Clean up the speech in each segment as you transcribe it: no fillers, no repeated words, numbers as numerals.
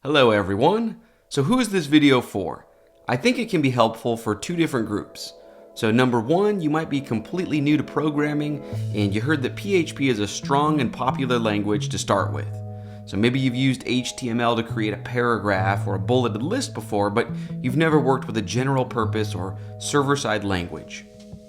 Hello everyone. So who is this video for? I think it can be helpful for two different groups. So number one, you might be completely new to programming and you heard that PHP is a strong and popular language to start with. So maybe you've used HTML to create a paragraph or a bulleted list before, but you've never worked with a general purpose or server-side language.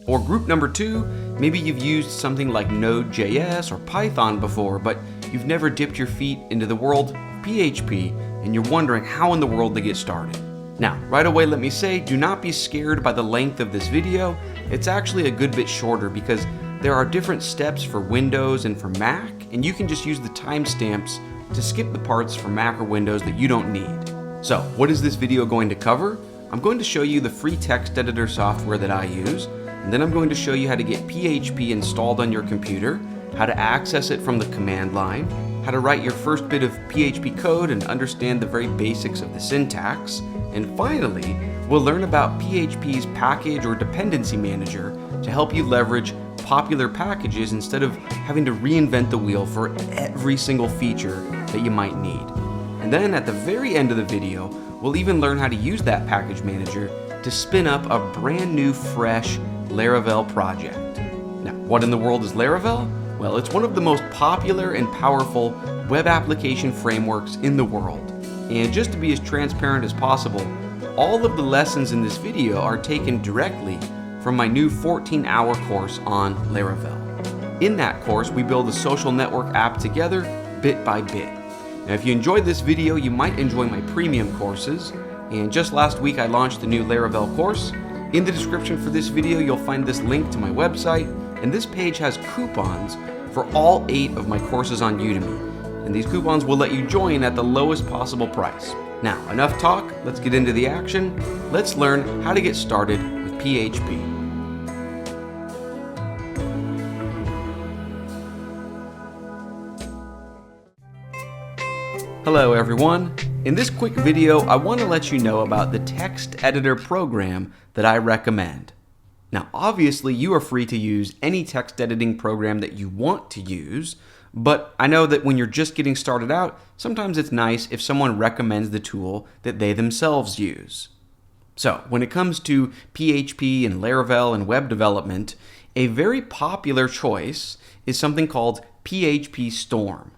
Or group number two, maybe you've used something like Node.js or Python before, but you've never dipped your feet into the world of PHP and you're wondering how in the world to get started. Now, right away let me say, do not be scared by the length of this video. It's actually a good bit shorter because there are different steps for Windows and for Mac, and you can just use the timestamps to skip the parts for Mac or Windows that you don't need. So, what is this video going to cover? I'm going to show you the free text editor software that I use, and then I'm going to show you how to get PHP installed on your computer, how to access it from the command line, how to write your first bit of PHP code and understand the very basics of the syntax, and finally, we'll learn about PHP's package or dependency manager to help you leverage popular packages instead of having to reinvent the wheel for every single feature that you might need. And then at the very end of the video, we'll even learn how to use that package manager to spin up a brand new, fresh Laravel project. Now, what in the world is Laravel? Well, it's one of the most popular and powerful web application frameworks in the world. And just to be as transparent as possible, all of the lessons in this video are taken directly from my new 14-hour course on Laravel. In that course, we build a social network app together, bit by bit. Now, if you enjoyed this video, you might enjoy my premium courses. And just last week, I launched the new Laravel course. In the description for this video, you'll find this link to my website, and this page has coupons for all 8 of my courses on Udemy. And these coupons will let you join at the lowest possible price. Now, enough talk, let's get into the action. Let's learn how to get started with PHP. Hello everyone. In this quick video, I want to let you know about the text editor program that I recommend. Now, obviously, you are free to use any text editing program that you want to use, but I know that when you're just getting started out, sometimes it's nice if someone recommends the tool that they themselves use. So, when it comes to PHP and Laravel and web development, a very popular choice is something called PHP Storm.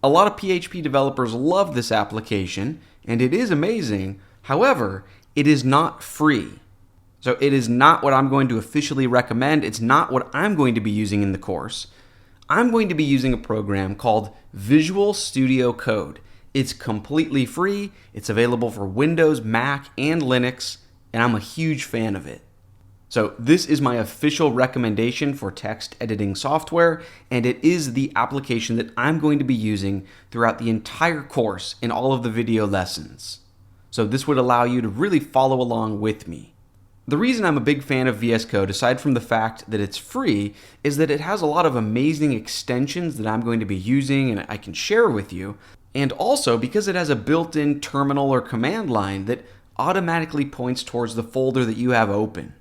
A lot of PHP developers love this application, and it is amazing. However, it is not free. So it is not what I'm going to officially recommend. It's not what I'm going to be using in the course. I'm going to be using a program called Visual Studio Code. It's completely free. It's available for Windows, Mac, and Linux, and I'm a huge fan of it. So this is my official recommendation for text editing software, and it is the application that I'm going to be using throughout the entire course in all of the video lessons. So this would allow you to really follow along with me. The reason I'm a big fan of VS Code, aside from the fact that it's free, is that it has a lot of amazing extensions that I'm going to be using and I can share with you, and also because it has a built-in terminal or command line that automatically points towards the folder that you have open.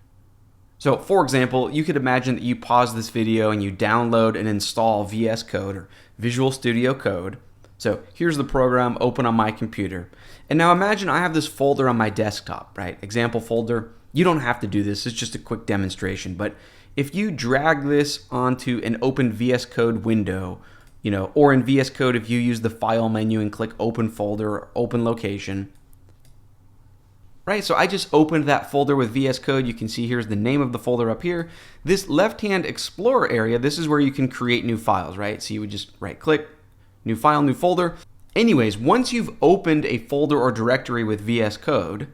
So, for example, you could imagine that you pause this video and you download and install VS Code or Visual Studio Code. So here's the program open on my computer. And now imagine I have this folder on my desktop, right? Example folder. You don't have to do this, it's just a quick demonstration, but if you drag this onto an open VS Code window, or in VS Code if you use the file menu and click open folder or open location, right? So I just opened that folder with VS Code. You can see here's the name of the folder up here. This left-hand Explorer area, this is where you can create new files, right? So you would just right-click, new file, new folder. Anyways, once you've opened a folder or directory with VS Code,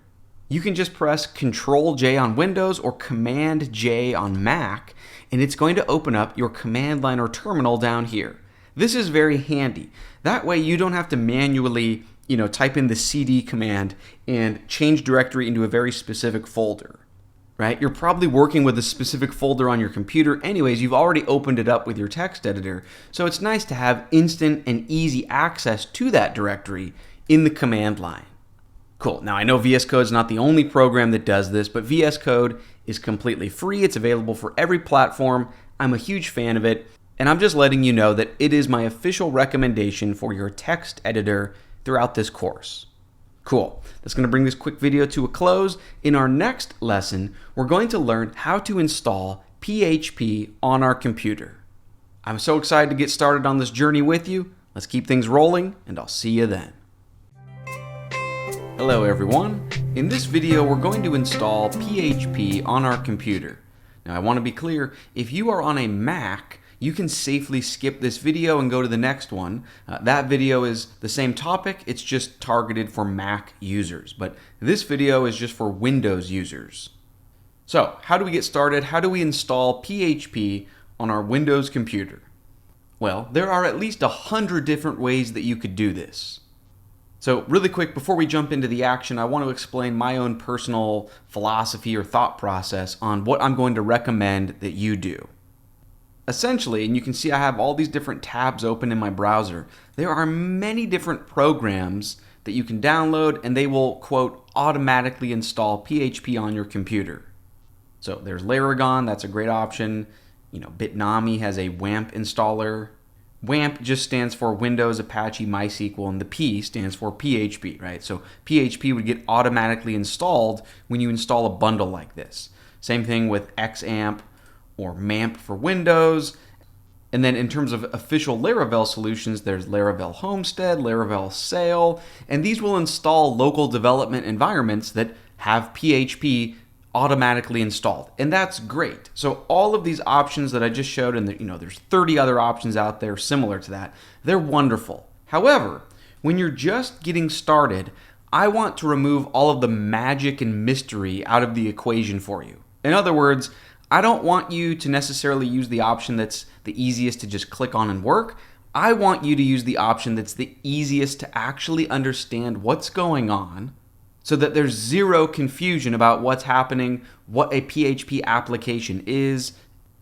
you can just press Control-J on Windows or Command-J on Mac, and it's going to open up your command line or terminal down here. This is very handy. That way you don't have to manually, type in the CD command and change directory into a very specific folder, right? You're probably working with a specific folder on your computer. Anyways, you've already opened it up with your text editor, so it's nice to have instant and easy access to that directory in the command line. Cool. Now I know VS Code is not the only program that does this, but VS Code is completely free. It's available for every platform. I'm a huge fan of it, and I'm just letting you know that it is my official recommendation for your text editor throughout this course. Cool. That's going to bring this quick video to a close. In our next lesson, we're going to learn how to install PHP on our computer. I'm so excited to get started on this journey with you. Let's keep things rolling, and I'll see you then. Hello everyone. In this video, we're going to install PHP on our computer. Now I want to be clear, if you are on a Mac, you can safely skip this video and go to the next one. That video is the same topic, it's just targeted for Mac users. But this video is just for Windows users. So, how do we get started? How do we install PHP on our Windows computer? Well, there are at least 100 different ways that you could do this. So really quick, before we jump into the action, I want to explain my own personal philosophy or thought process on what I'm going to recommend that you do. Essentially, and you can see I have all these different tabs open in my browser, there are many different programs that you can download and they will, quote, automatically install PHP on your computer. So there's Laravel, that's a great option. Bitnami has a WAMP installer. WAMP just stands for Windows Apache MySQL, and the P stands for PHP, right? So PHP would get automatically installed when you install a bundle like this. Same thing with XAMPP or MAMP for Windows. And then in terms of official Laravel solutions, there's Laravel Homestead, Laravel Sail, and these will install local development environments that have PHP automatically installed, and that's great. So all of these options that I just showed, and there's 30 other options out there similar to that, they're wonderful. However, when you're just getting started, I want to remove all of the magic and mystery out of the equation for you. In other words, I don't want you to necessarily use the option that's the easiest to just click on and work. I want you to use the option that's the easiest to actually understand what's going on, so that there's zero confusion about what's happening, what a PHP application is,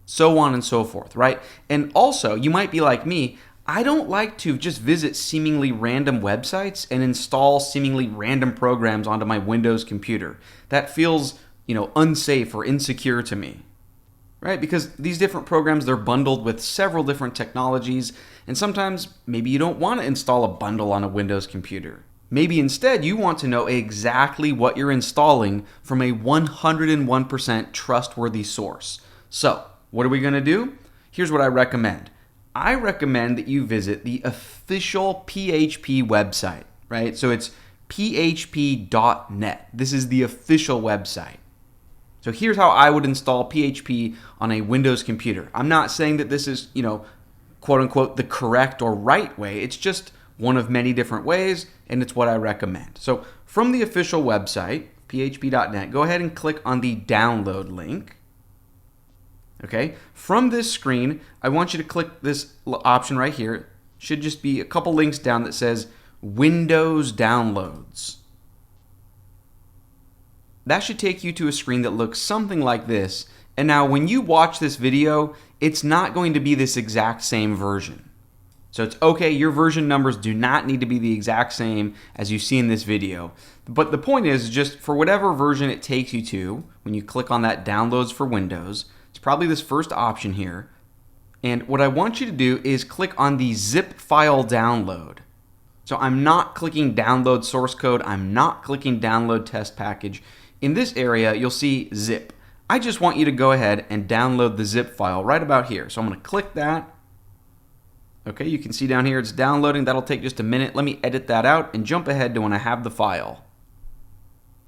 so on and so forth, right? And also, you might be like me, I don't like to just visit seemingly random websites and install seemingly random programs onto my Windows computer. That feels, unsafe or insecure to me, right? Because these different programs, they're bundled with several different technologies, and sometimes maybe you don't want to install a bundle on a Windows computer. Maybe instead you want to know exactly what you're installing from a 101% trustworthy source. So, what are we going to do? Here's what I recommend. I recommend that you visit the official PHP website, right? So it's php.net. This is the official website. So here's how I would install PHP on a Windows computer. I'm not saying that this is, quote unquote, the correct or right way. It's just one of many different ways, and it's what I recommend. So from the official website, php.net, go ahead and click on the download link. Okay, from this screen, I want you to click this option right here. It should just be a couple links down that says Windows Downloads. That should take you to a screen that looks something like this. And now when you watch this video, it's not going to be this exact same version. So it's okay, your version numbers do not need to be the exact same as you see in this video. But the point is, just for whatever version it takes you to, when you click on that Downloads for Windows, it's probably this first option here. And what I want you to do is click on the zip file download. So I'm not clicking download source code, I'm not clicking download test package. In this area, you'll see zip. I just want you to go ahead and download the zip file right about here. So I'm going to click that. Okay, you can see down here it's downloading. That'll take just a minute. Let me edit that out and jump ahead to when I have the file.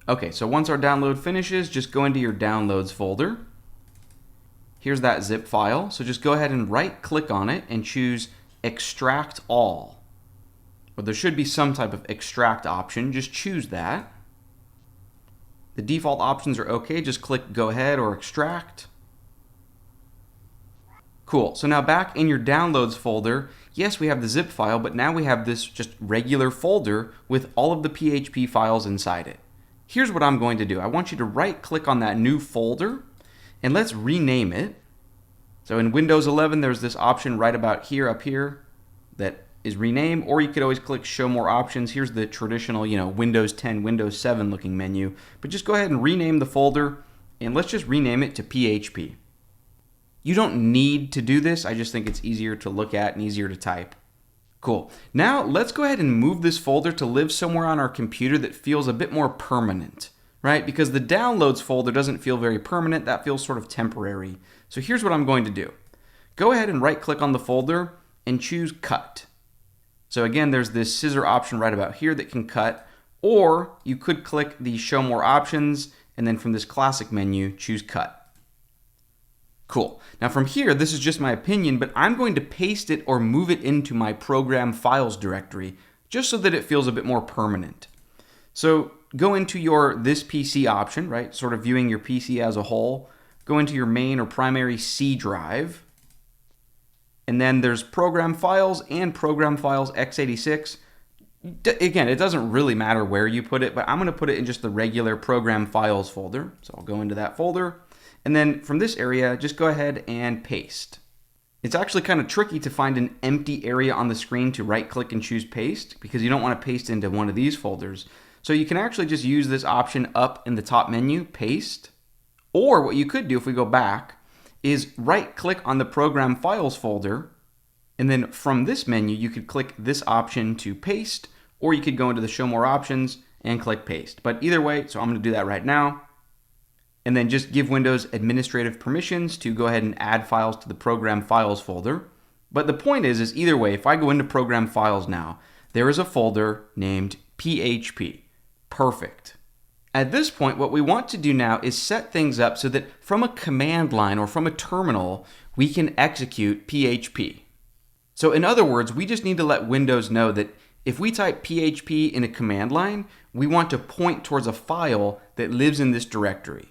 Okay, so once our download finishes, just go into your downloads folder. Here's that zip file. So just go ahead and right click on it and choose extract all. Well, there should be some type of extract option. Just choose that. The default options are okay. Just click go ahead or extract. Cool, so now back in your downloads folder, yes, we have the zip file, but now we have this just regular folder with all of the PHP files inside it. Here's what I'm going to do. I want you to right click on that new folder and let's rename it. So in Windows 11, there's this option right about here, up here, that is rename, or you could always click show more options. Here's the traditional, Windows 10, Windows 7 looking menu, but just go ahead and rename the folder and let's just rename it to PHP. You don't need to do this. I just think it's easier to look at and easier to type. Cool. Now let's go ahead and move this folder to live somewhere on our computer that feels a bit more permanent, right? Because the downloads folder doesn't feel very permanent, that feels sort of temporary. So here's what I'm going to do. Go ahead and right click on the folder and choose cut. So again, there's this scissor option right about here that can cut, or you could click the show more options and then from this classic menu, choose cut. Cool. Now from here, this is just my opinion, but I'm going to paste it or move it into my program files directory just so that it feels a bit more permanent. So go into your this PC option, right? Sort of viewing your PC as a whole. Go into your main or primary C drive. And then there's program files and program files x86. Again, it doesn't really matter where you put it, but I'm going to put it in just the regular program files folder. So I'll go into that folder. And then from this area, just go ahead and paste. It's actually kind of tricky to find an empty area on the screen to right click and choose paste because you don't want to paste into one of these folders. So you can actually just use this option up in the top menu, paste. Or what you could do if we go back is right click on the program files folder. And then from this menu, you could click this option to paste, or you could go into the show more options and click paste. But either way, so I'm going to do that right now. And then just give Windows administrative permissions to go ahead and add files to the program files folder. But the point is either way, if I go into program files now, there is a folder named PHP. Perfect. At this point, what we want to do now is set things up so that from a command line or from a terminal, we can execute PHP. So in other words, we just need to let Windows know that if we type PHP in a command line, we want to point towards a file that lives in this directory.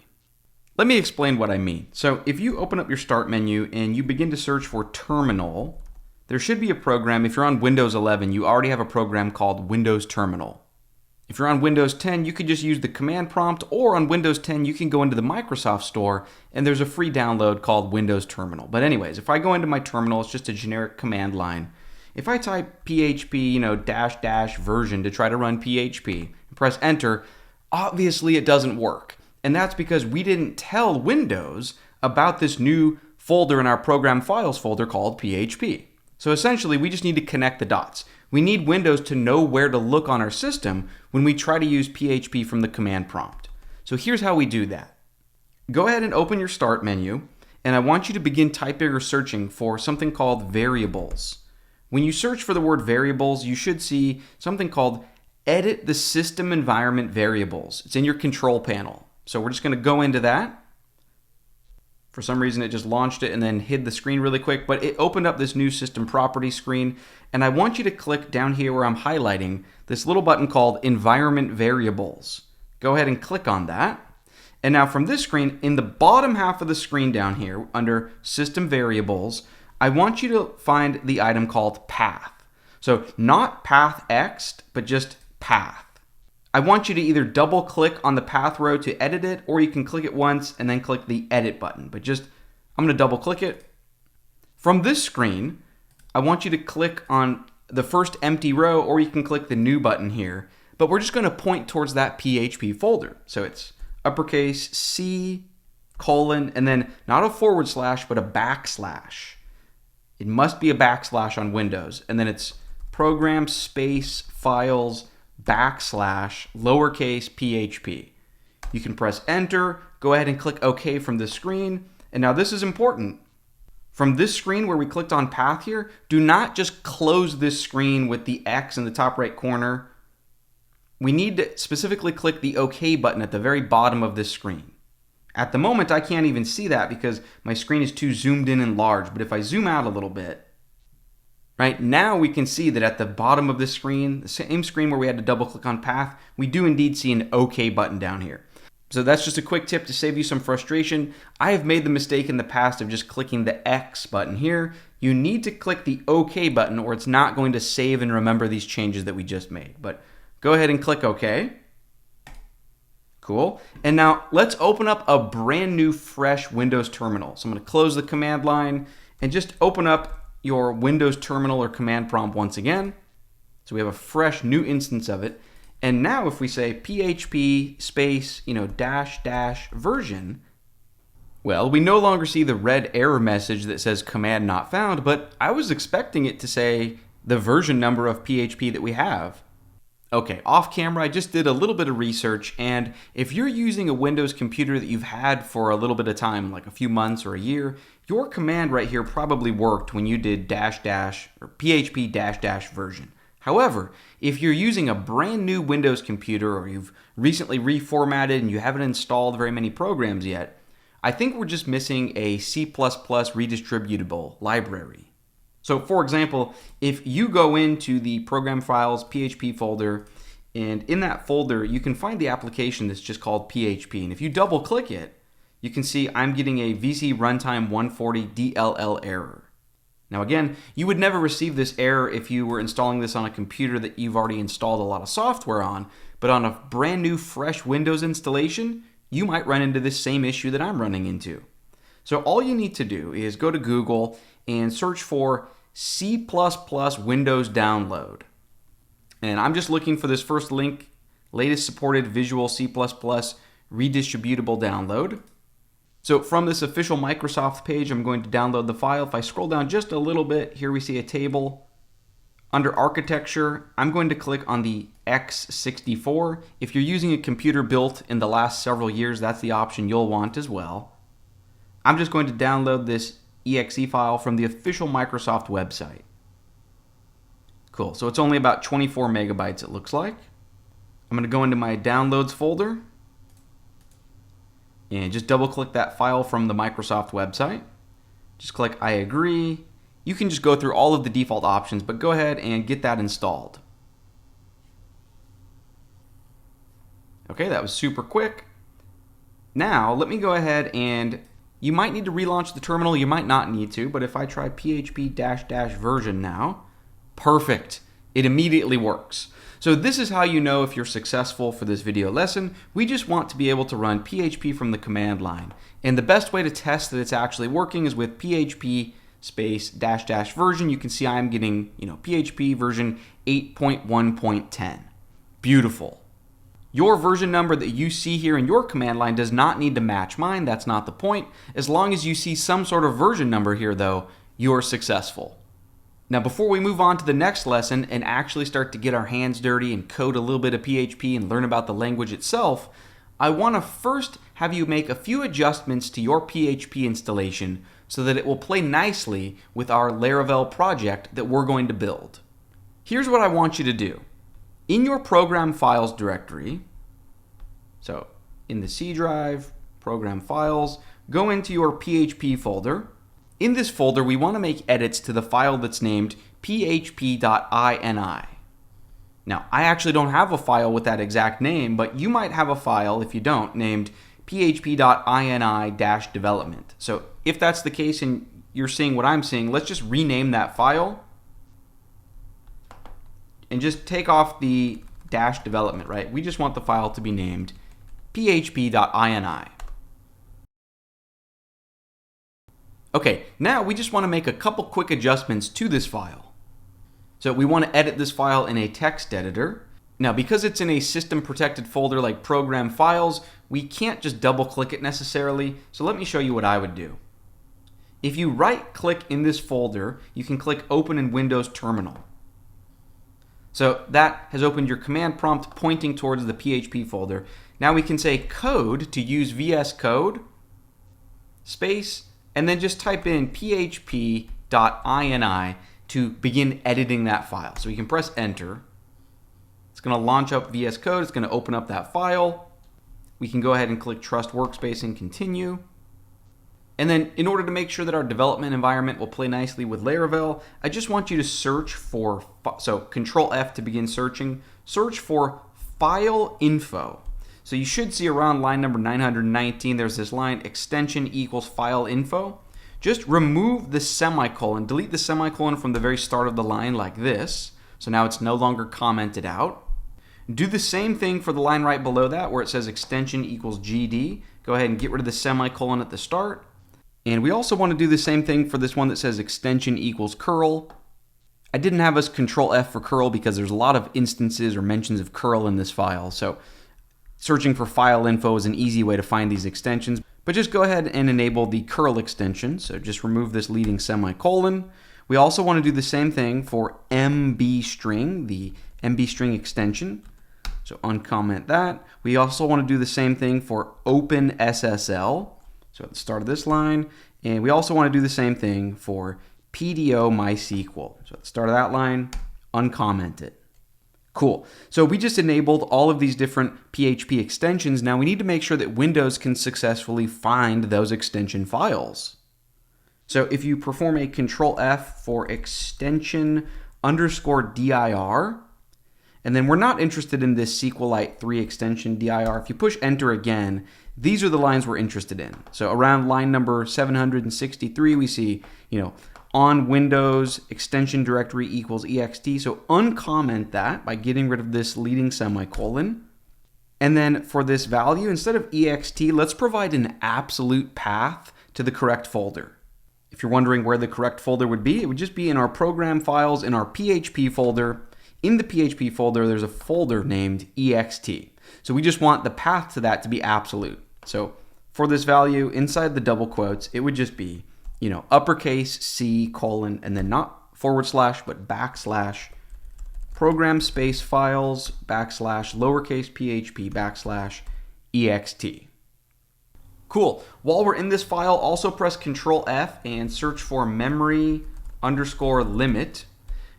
Let me explain what I mean. So if you open up your start menu and you begin to search for terminal, there should be a program. If you're on Windows 11, you already have a program called Windows Terminal. If you're on Windows 10, you could just use the command prompt, or on Windows 10, you can go into the Microsoft Store and there's a free download called Windows Terminal. But anyways, if I go into my terminal, it's just a generic command line. If I type PHP, -- version to try to run PHP and press enter, obviously it doesn't work. And that's because we didn't tell Windows about this new folder in our program files folder called PHP. So essentially, we just need to connect the dots. We need Windows to know where to look on our system when we try to use PHP from the command prompt. So here's how we do that. Go ahead and open your start menu, and I want you to begin typing or searching for something called variables. When you search for the word variables, you should see something called edit the system environment variables. It's in your control panel. So we're just going to go into that. For some reason, it just launched it and then hid the screen really quick, but it opened up this new system property screen. And I want you to click down here where I'm highlighting this little button called environment variables. Go ahead and click on that. And now from this screen, in the bottom half of the screen down here under system variables, I want you to find the item called path. So not path X, but just path. I want you to either double click on the path row to edit it, or you can click it once and then click the edit button. But I'm going to double click it. From this screen, I want you to click on the first empty row, or you can click the new button here. But we're just going to point towards that PHP folder. So it's uppercase C, colon, and then not a /, but a backslash. It must be a backslash on Windows. And then it's program space files / lowercase PHP. You can press enter, go ahead and click OK from this screen. And now this is important. From this screen where we clicked on path here, do not just close this screen with the X in the top right corner. We need to specifically click the OK button at the very bottom of this screen. At the moment, I can't even see that because my screen is too zoomed in and large. But if I zoom out a little bit, right now we can see that at the bottom of this screen, the same screen where we had to double click on path, we do indeed see an OK button down here. So that's just a quick tip to save you some frustration. I have made the mistake in the past of just clicking the X button here. You need to click the OK button or it's not going to save and remember these changes that we just made. But go ahead and click OK. Cool. And now let's open up a brand new fresh Windows terminal. So I'm going to close the command line and just open up your Windows terminal or command prompt once again. So we have a fresh new instance of it. And now if we say PHP space, -- version, well, we no longer see the red error message that says command not found, but I was expecting it to say the version number of PHP that we have. Okay, off camera, I just did a little bit of research, and if you're using a Windows computer that you've had for a little bit of time, like a few months or a year, your command right here probably worked when you did dash dash or PHP dash dash version. However, if you're using a brand new Windows computer or you've recently reformatted and you haven't installed very many programs yet, I think we're just missing a C++ redistributable library. So for example, if you go into the program files PHP folder, and in that folder you can find the application that's just called PHP, and if you double click it, you can see I'm getting a VC runtime 140 DLL error. Now again, you would never receive this error if you were installing this on a computer that you've already installed a lot of software on, but on a brand new fresh Windows installation, you might run into this same issue that I'm running into. So all you need to do is go to Google and search for C++ Windows download. And I'm just looking for this first link, latest supported Visual C++ redistributable download. So from this official Microsoft page, I'm going to download the file. If I scroll down just a little bit, here we see a table. Under architecture, I'm going to click on the x64. If you're using a computer built in the last several years, that's the option you'll want as well. I'm just going to download this exe file from the official Microsoft website. Cool, so it's only about 24 megabytes it looks like. I'm going to go into my downloads folder and just double click that file from the Microsoft website. Just click I agree. You can just go through all of the default options, but go ahead and get that installed. Okay, that was super quick. Now let me go ahead and you might need to relaunch the terminal, you might not need to, but if I try PHP -- version now, perfect. It immediately works. So this is how you know if you're successful for this video lesson. We just want to be able to run PHP from the command line. And the best way to test that it's actually working is with PHP space -- version. You can see I'm getting, PHP version 8.1.10. Beautiful. Your version number that you see here in your command line does not need to match mine. That's not the point. As long as you see some sort of version number here, though, you're successful. Now, before we move on to the next lesson and actually start to get our hands dirty and code a little bit of PHP and learn about the language itself, I want to first have you make a few adjustments to your PHP installation so that it will play nicely with our Laravel project that we're going to build. Here's what I want you to do. In your program files directory, so in the C drive, program files, go into your PHP folder. In this folder, we want to make edits to the file that's named php.ini. Now, I actually don't have a file with that exact name, but you might have a file, if you don't, named php.ini-development. So if that's the case and you're seeing what I'm seeing, let's just rename that file and just take off the -development, right? We just want the file to be named php.ini. Okay, now we just want to make a couple quick adjustments to this file. So we want to edit this file in a text editor. Now, because it's in a system protected folder like program files, we can't just double click it necessarily. So let me show you what I would do. If you right click in this folder, you can click open in Windows Terminal. So that has opened your command prompt pointing towards the PHP folder. Now we can say code to use VS Code, space, and then just type in php.ini to begin editing that file. So we can press enter. It's going to launch up VS Code. It's going to open up that file. We can go ahead and click Trust Workspace and continue. And then in order to make sure that our development environment will play nicely with Laravel, I just want you to search for, so Control F to begin searching, search for file info. So you should see around line number 919, there's this line extension equals file info. Just remove the semicolon, delete the semicolon from the very start of the line like this. So now it's no longer commented out. Do the same thing for the line right below that where it says extension equals GD. Go ahead and get rid of the semicolon at the start. And we also want to do the same thing for this one that says extension equals curl. I didn't have us Control F for curl because there's a lot of instances or mentions of curl in this file. So searching for file info is an easy way to find these extensions. But just go ahead and enable the curl extension. So just remove this leading semicolon. We also want to do the same thing for MB string, the MB string extension. So uncomment that. We also want to do the same thing for open SSL. So at the start of this line. And we also want to do the same thing for PDO MySQL. So at the start of that line, uncomment it. Cool. So we just enabled all of these different PHP extensions. Now we need to make sure that Windows can successfully find those extension files. So if you perform a Control F for extension _dir, and then we're not interested in this SQLite 3 extension dir. If you push enter again, these are the lines we're interested in. So around line number 763, we see, on Windows extension directory equals ext. So uncomment that by getting rid of this leading semicolon. And then for this value, instead of ext, let's provide an absolute path to the correct folder. If you're wondering where the correct folder would be, it would just be in our program files in our PHP folder. In the PHP folder, there's a folder named ext. So we just want the path to that to be absolute. So for this value, inside the double quotes, it would just be, uppercase C : and then not / but \, program space files \, lowercase php \ ext. Cool. While we're in this file, also press Control F and search for memory _limit.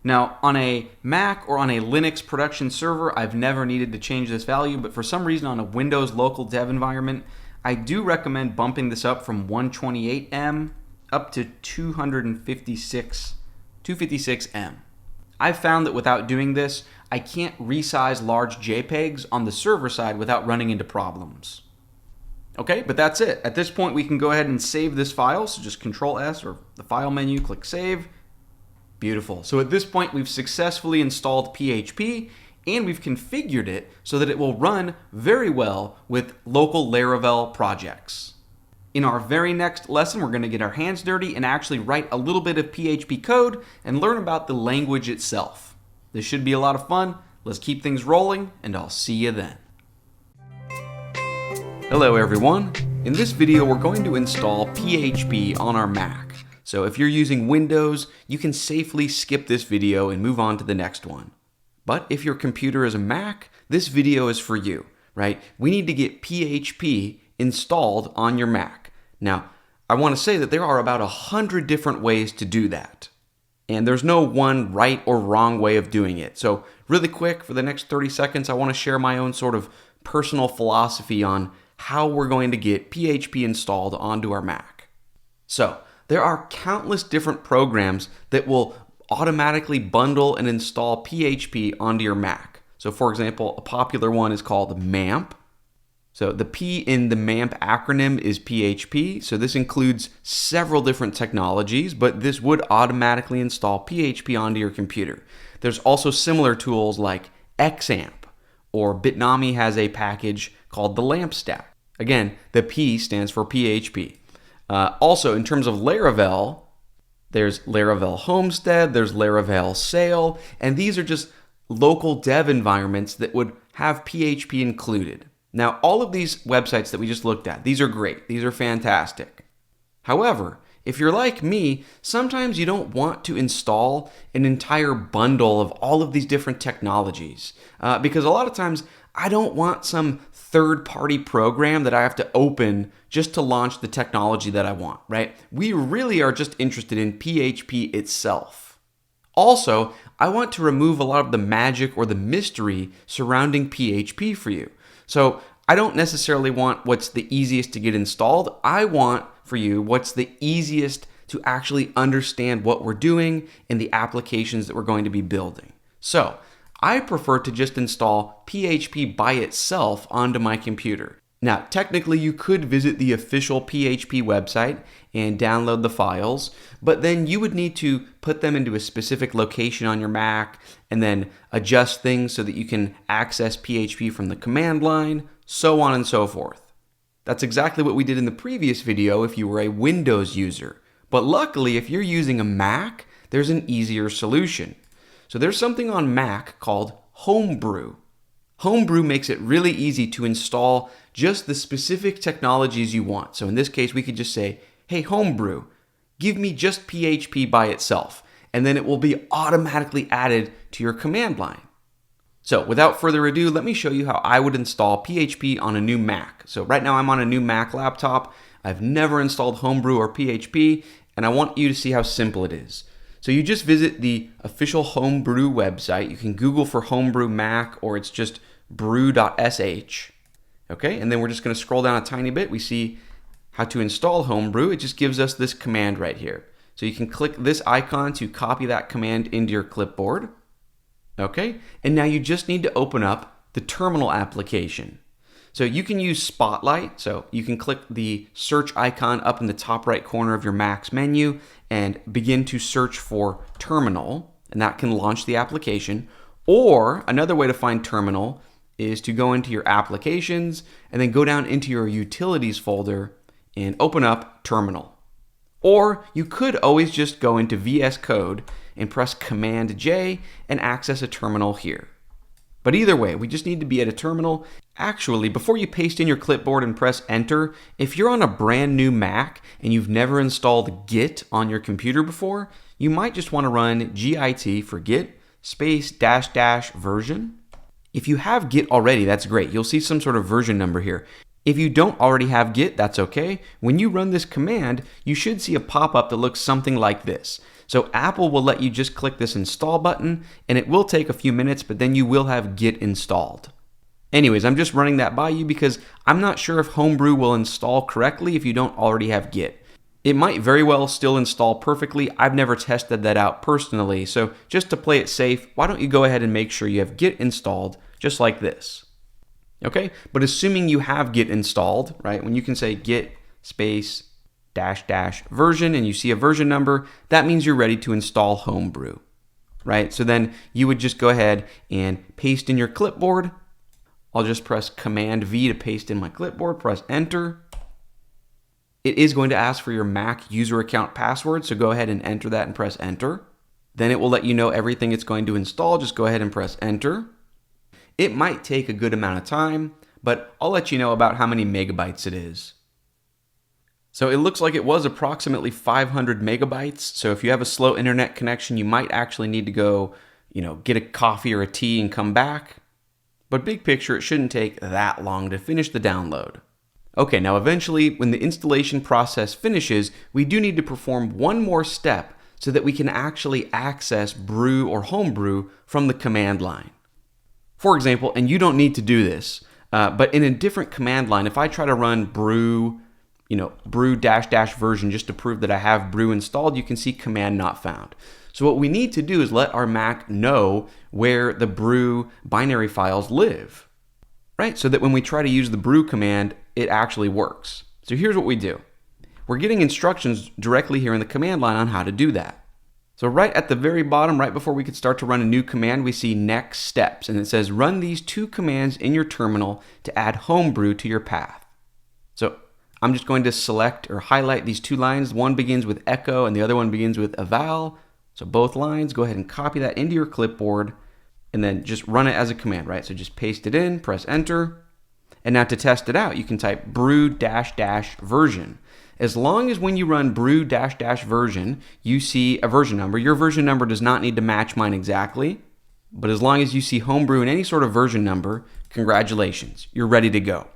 Now, on a Mac or on a Linux production server, I've never needed to change this value, but for some reason on a Windows local dev environment, I do recommend bumping this up from 128M up to 256M. I've found that without doing this, I can't resize large JPEGs on the server side without running into problems. Okay, but that's it. At this point, we can go ahead and save this file. So just Control S or the File menu, click Save. Beautiful. So at this point, we've successfully installed PHP and we've configured it so that it will run very well with local Laravel projects. In our very next lesson, we're going to get our hands dirty and actually write a little bit of PHP code and learn about the language itself. This should be a lot of fun. Let's keep things rolling, and I'll see you then. Hello everyone. In this video, we're going to install PHP on our Mac. So if you're using Windows, you can safely skip this video and move on to the next one. But if your computer is a Mac, this video is for you, right? We need to get PHP installed on your Mac. Now, I want to say that there are about 100 different ways to do that. And there's no one right or wrong way of doing it. So really quick, for the next 30 seconds, I want to share my own sort of personal philosophy on how we're going to get PHP installed onto our Mac. So, there are countless different programs that will automatically bundle and install PHP onto your Mac. So for example, a popular one is called MAMP. So the P in the MAMP acronym is PHP. So this includes several different technologies, but this would automatically install PHP onto your computer. There's also similar tools like XAMPP, or Bitnami has a package called the LAMP stack. Again, the P stands for PHP. Also, in terms of Laravel, there's Laravel Homestead, there's Laravel Sail, and these are just local dev environments that would have PHP included. Now, all of these websites that we just looked at, these are great. These are fantastic. However, if you're like me, sometimes you don't want to install an entire bundle of all of these different technologies because a lot of times I don't want some third-party program that I have to open just to launch the technology that I want, right? We really are just interested in PHP itself. Also, I want to remove a lot of the magic or the mystery surrounding PHP for you. So I don't necessarily want what's the easiest to get installed. I want for you what's the easiest to actually understand what we're doing and the applications that we're going to be building. So I prefer to just install PHP by itself onto my computer. Now, technically, you could visit the official PHP website and download the files, but then you would need to put them into a specific location on your Mac and then adjust things so that you can access PHP from the command line, so on and so forth. That's exactly what we did in the previous video if you were a Windows user. But luckily, if you're using a Mac, there's an easier solution. So there's something on Mac called Homebrew. Homebrew makes it really easy to install just the specific technologies you want. So in this case, we could just say, hey, Homebrew, give me just PHP by itself. and then it will be automatically added to your command line. So without further ado, let me show you how I would install PHP on a new Mac. So right now I'm on a new Mac laptop. I've never installed Homebrew or PHP, and I want you to see how simple it is. So you just visit the official Homebrew website. You can Google for Homebrew Mac, or it's just brew.sh. Okay, and then we're just going to scroll down a tiny bit. We see how to install Homebrew. It just gives us this command right here. So you can click this icon to copy that command into your clipboard. Okay, and now you just need to open up the terminal application. So you can use Spotlight. So you can click the search icon up in the top right corner of your Mac's menu and begin to search for terminal, and that can launch the application. Or another way to find terminal is to go into your applications and then go down into your utilities folder and open up terminal. Or you could always just go into VS Code and press Command J and access a terminal here. But either way, we just need to be at a terminal. Actually, before you paste in your clipboard and press enter, if you're on a brand new Mac and you've never installed Git on your computer before, you might just want to run git for git space -- version. If you have Git already, that's great. You'll see some sort of version number here. If you don't already have Git, that's okay. When you run this command, you should see a pop-up that looks something like this. So Apple will let you just click this install button, and it will take a few minutes, but then you will have Git installed. Anyways, I'm just running that by you because I'm not sure if Homebrew will install correctly if you don't already have Git. It might very well still install perfectly. I've never tested that out personally. So just to play it safe, why don't you go ahead and make sure you have Git installed just like this. Okay, but assuming you have Git installed, right, when you can say git space -- version and you see a version number, that means you're ready to install Homebrew, right? So then you would just go ahead and paste in your clipboard. I'll just press Command V to paste in my clipboard, press enter. It is going to ask for your Mac user account password, so go ahead and enter that and press enter. Then it will let you know everything it's going to install. Just go ahead and press enter. It might take a good amount of time, but I'll let you know about how many megabytes it is. So it looks like it was approximately 500 megabytes. So if you have a slow internet connection, you might actually need to go, get a coffee or a tea and come back. But big picture, it shouldn't take that long to finish the download. Okay, now eventually, when the installation process finishes, we do need to perform one more step so that we can actually access Brew or Homebrew from the command line. For example, and you don't need to do this, but in a different command line, if I try to run brew, brew -- version just to prove that I have brew installed, you can see command not found. So what we need to do is let our Mac know where the brew binary files live, right? So that when we try to use the brew command, it actually works. So here's what we do. We're getting instructions directly here in the command line on how to do that. So right at the very bottom, right before we could start to run a new command, we see next steps, and it says run these 2 commands in your terminal to add Homebrew to your path. So I'm just going to select or highlight these 2 lines. One begins with echo and the other one begins with eval. So both lines, go ahead and copy that into your clipboard and then just run it as a command, right? So just paste it in, press enter. And now to test it out, you can type brew -- version. As long as when you run brew -- version, you see a version number. Your version number does not need to match mine exactly, but as long as you see Homebrew in any sort of version number, congratulations, you're ready to go.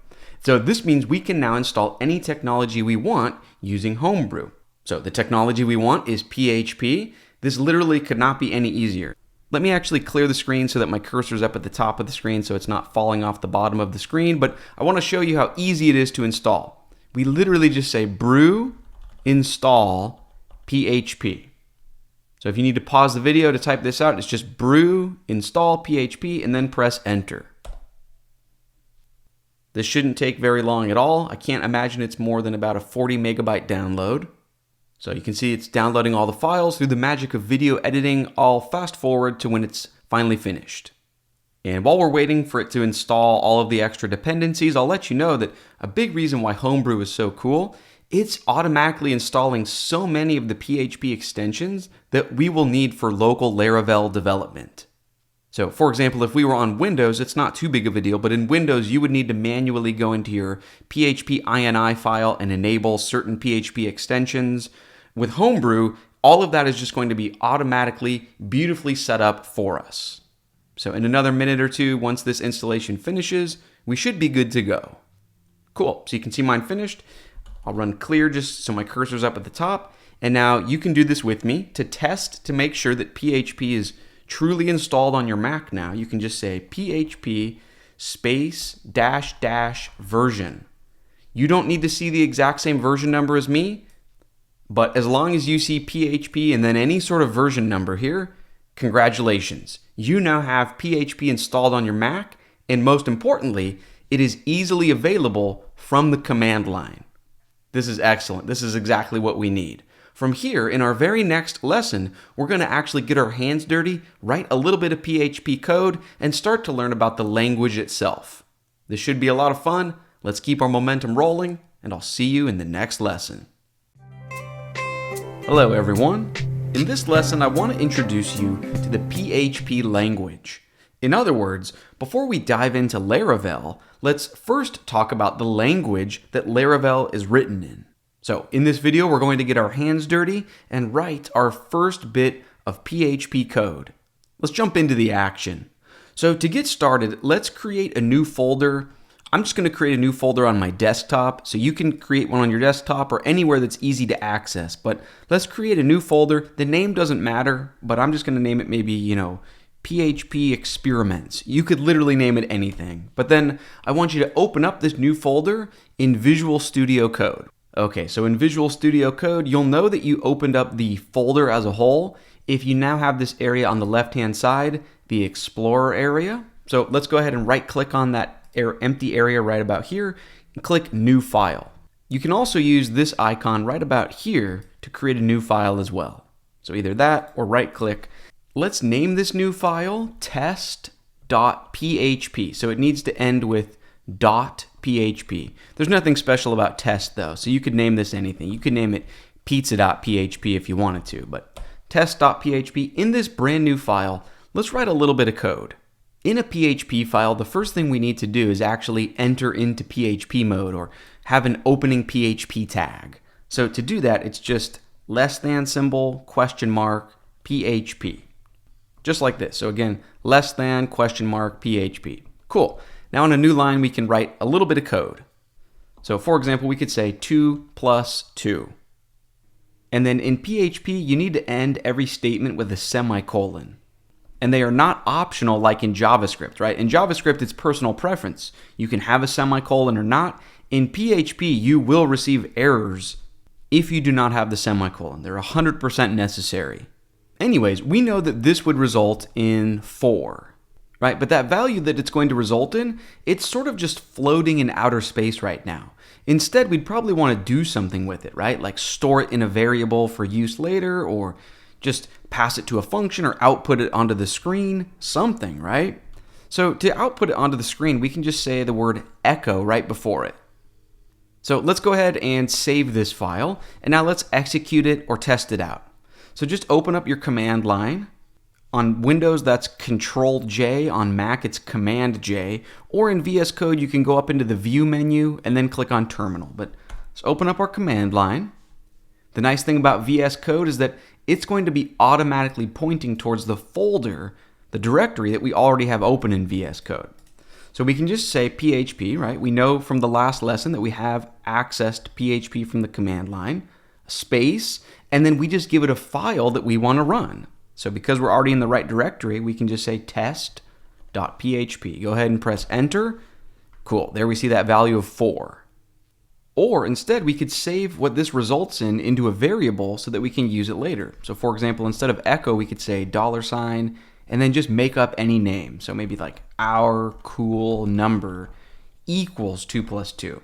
So this means we can now install any technology we want using Homebrew. So the technology we want is PHP. This literally could not be any easier. Let me actually clear the screen so that my cursor's up at the top of the screen so it's not falling off the bottom of the screen, but I want to show you how easy it is to install. We literally just say brew install PHP. So if you need to pause the video to type this out, it's just brew install PHP and then press enter. This shouldn't take very long at all. I can't imagine it's more than about a 40 megabyte download. So you can see it's downloading all the files through the magic of video editing. I'll fast forward to when it's finally finished. And while we're waiting for it to install all of the extra dependencies, I'll let you know that a big reason why Homebrew is so cool, it's automatically installing so many of the PHP extensions that we will need for local Laravel development. So for example, if we were on Windows, it's not too big of a deal, but in Windows, you would need to manually go into your PHP ini file and enable certain PHP extensions. With Homebrew, all of that is just going to be automatically, beautifully set up for us. So in another minute or two, once this installation finishes, we should be good to go. Cool, so you can see mine finished. I'll run clear just so my cursor's up at the top. And now you can do this with me to test to make sure that PHP is truly installed on your Mac now. You can just say PHP space dash dash version. You don't need to see the exact same version number as me, but as long as you see PHP and then any sort of version number here, congratulations. You now have PHP installed on your Mac, and most importantly, it is easily available from the command line. This is excellent. This is exactly what we need. From here, in our very next lesson, we're going to actually get our hands dirty, write a little bit of PHP code, and start to learn about the language itself. This should be a lot of fun. Let's keep our momentum rolling, and I'll see you in the next lesson. Hello, everyone. In this lesson, I want to introduce you to the PHP language. In other words, before we dive into Laravel, let's first talk about the language that Laravel is written in. So in this video, we're going to get our hands dirty and write our first bit of PHP code. Let's jump into the action. So to get started, let's create a new folder. I'm just going to create a new folder on my desktop, so you can create one on your desktop or anywhere that's easy to access. But let's create a new folder. The name doesn't matter, but I'm just going to name it maybe, PHP experiments. You could literally name it anything. But then I want you to open up this new folder in Visual Studio Code. Okay, so in Visual Studio Code, you'll know that you opened up the folder as a whole if you now have this area on the left-hand side, the Explorer area. So let's go ahead and right-click on that empty area right about here and click New File. You can also use this icon right about here to create a new file as well. So either that or right-click. Let's name this new file test.php. So it needs to end with .php. There's nothing special about test though, so you could name this anything. You could name it pizza.php if you wanted to, but test.php. In this brand new file, let's write a little bit of code. In a PHP file, the first thing we need to do is actually enter into PHP mode or have an opening PHP tag. So to do that, it's just less than symbol, question mark, PHP. Just like this. So again, less than, question mark, PHP. Cool. Now on a new line, we can write a little bit of code. So for example, we could say 2 plus 2. And then in PHP, you need to end every statement with a semicolon. And they are not optional like in JavaScript, right? In JavaScript, it's personal preference. You can have a semicolon or not. In PHP, you will receive errors if you do not have the semicolon. They're 100% necessary. Anyways, we know that this would result in 4. Right? But that value that it's going to result in, it's sort of just floating in outer space right now. Instead, we'd probably want to do something with it, right? Like store it in a variable for use later, or just pass it to a function or output it onto the screen, something, right? So to output it onto the screen, we can just say the word echo right before it. So let's go ahead and save this file, and now let's execute it or test it out. So just open up your command line. On Windows, that's Control-J. On Mac, it's Command-J. Or in VS Code, you can go up into the View menu and then click on Terminal. But let's open up our command line. The nice thing about VS Code is that it's going to be automatically pointing towards the folder, the directory that we already have open in VS Code. So we can just say PHP, right? We know from the last lesson that we have accessed PHP from the command line, space, and then we just give it a file that we want to run. So because we're already in the right directory, we can just say test.php. Go ahead and press enter. Cool, there we see that value of 4. Or instead, we could save what this results in into a variable so that we can use it later. So for example, instead of echo, we could say $, and then just make up any name. So maybe like our cool number equals 2 plus 2.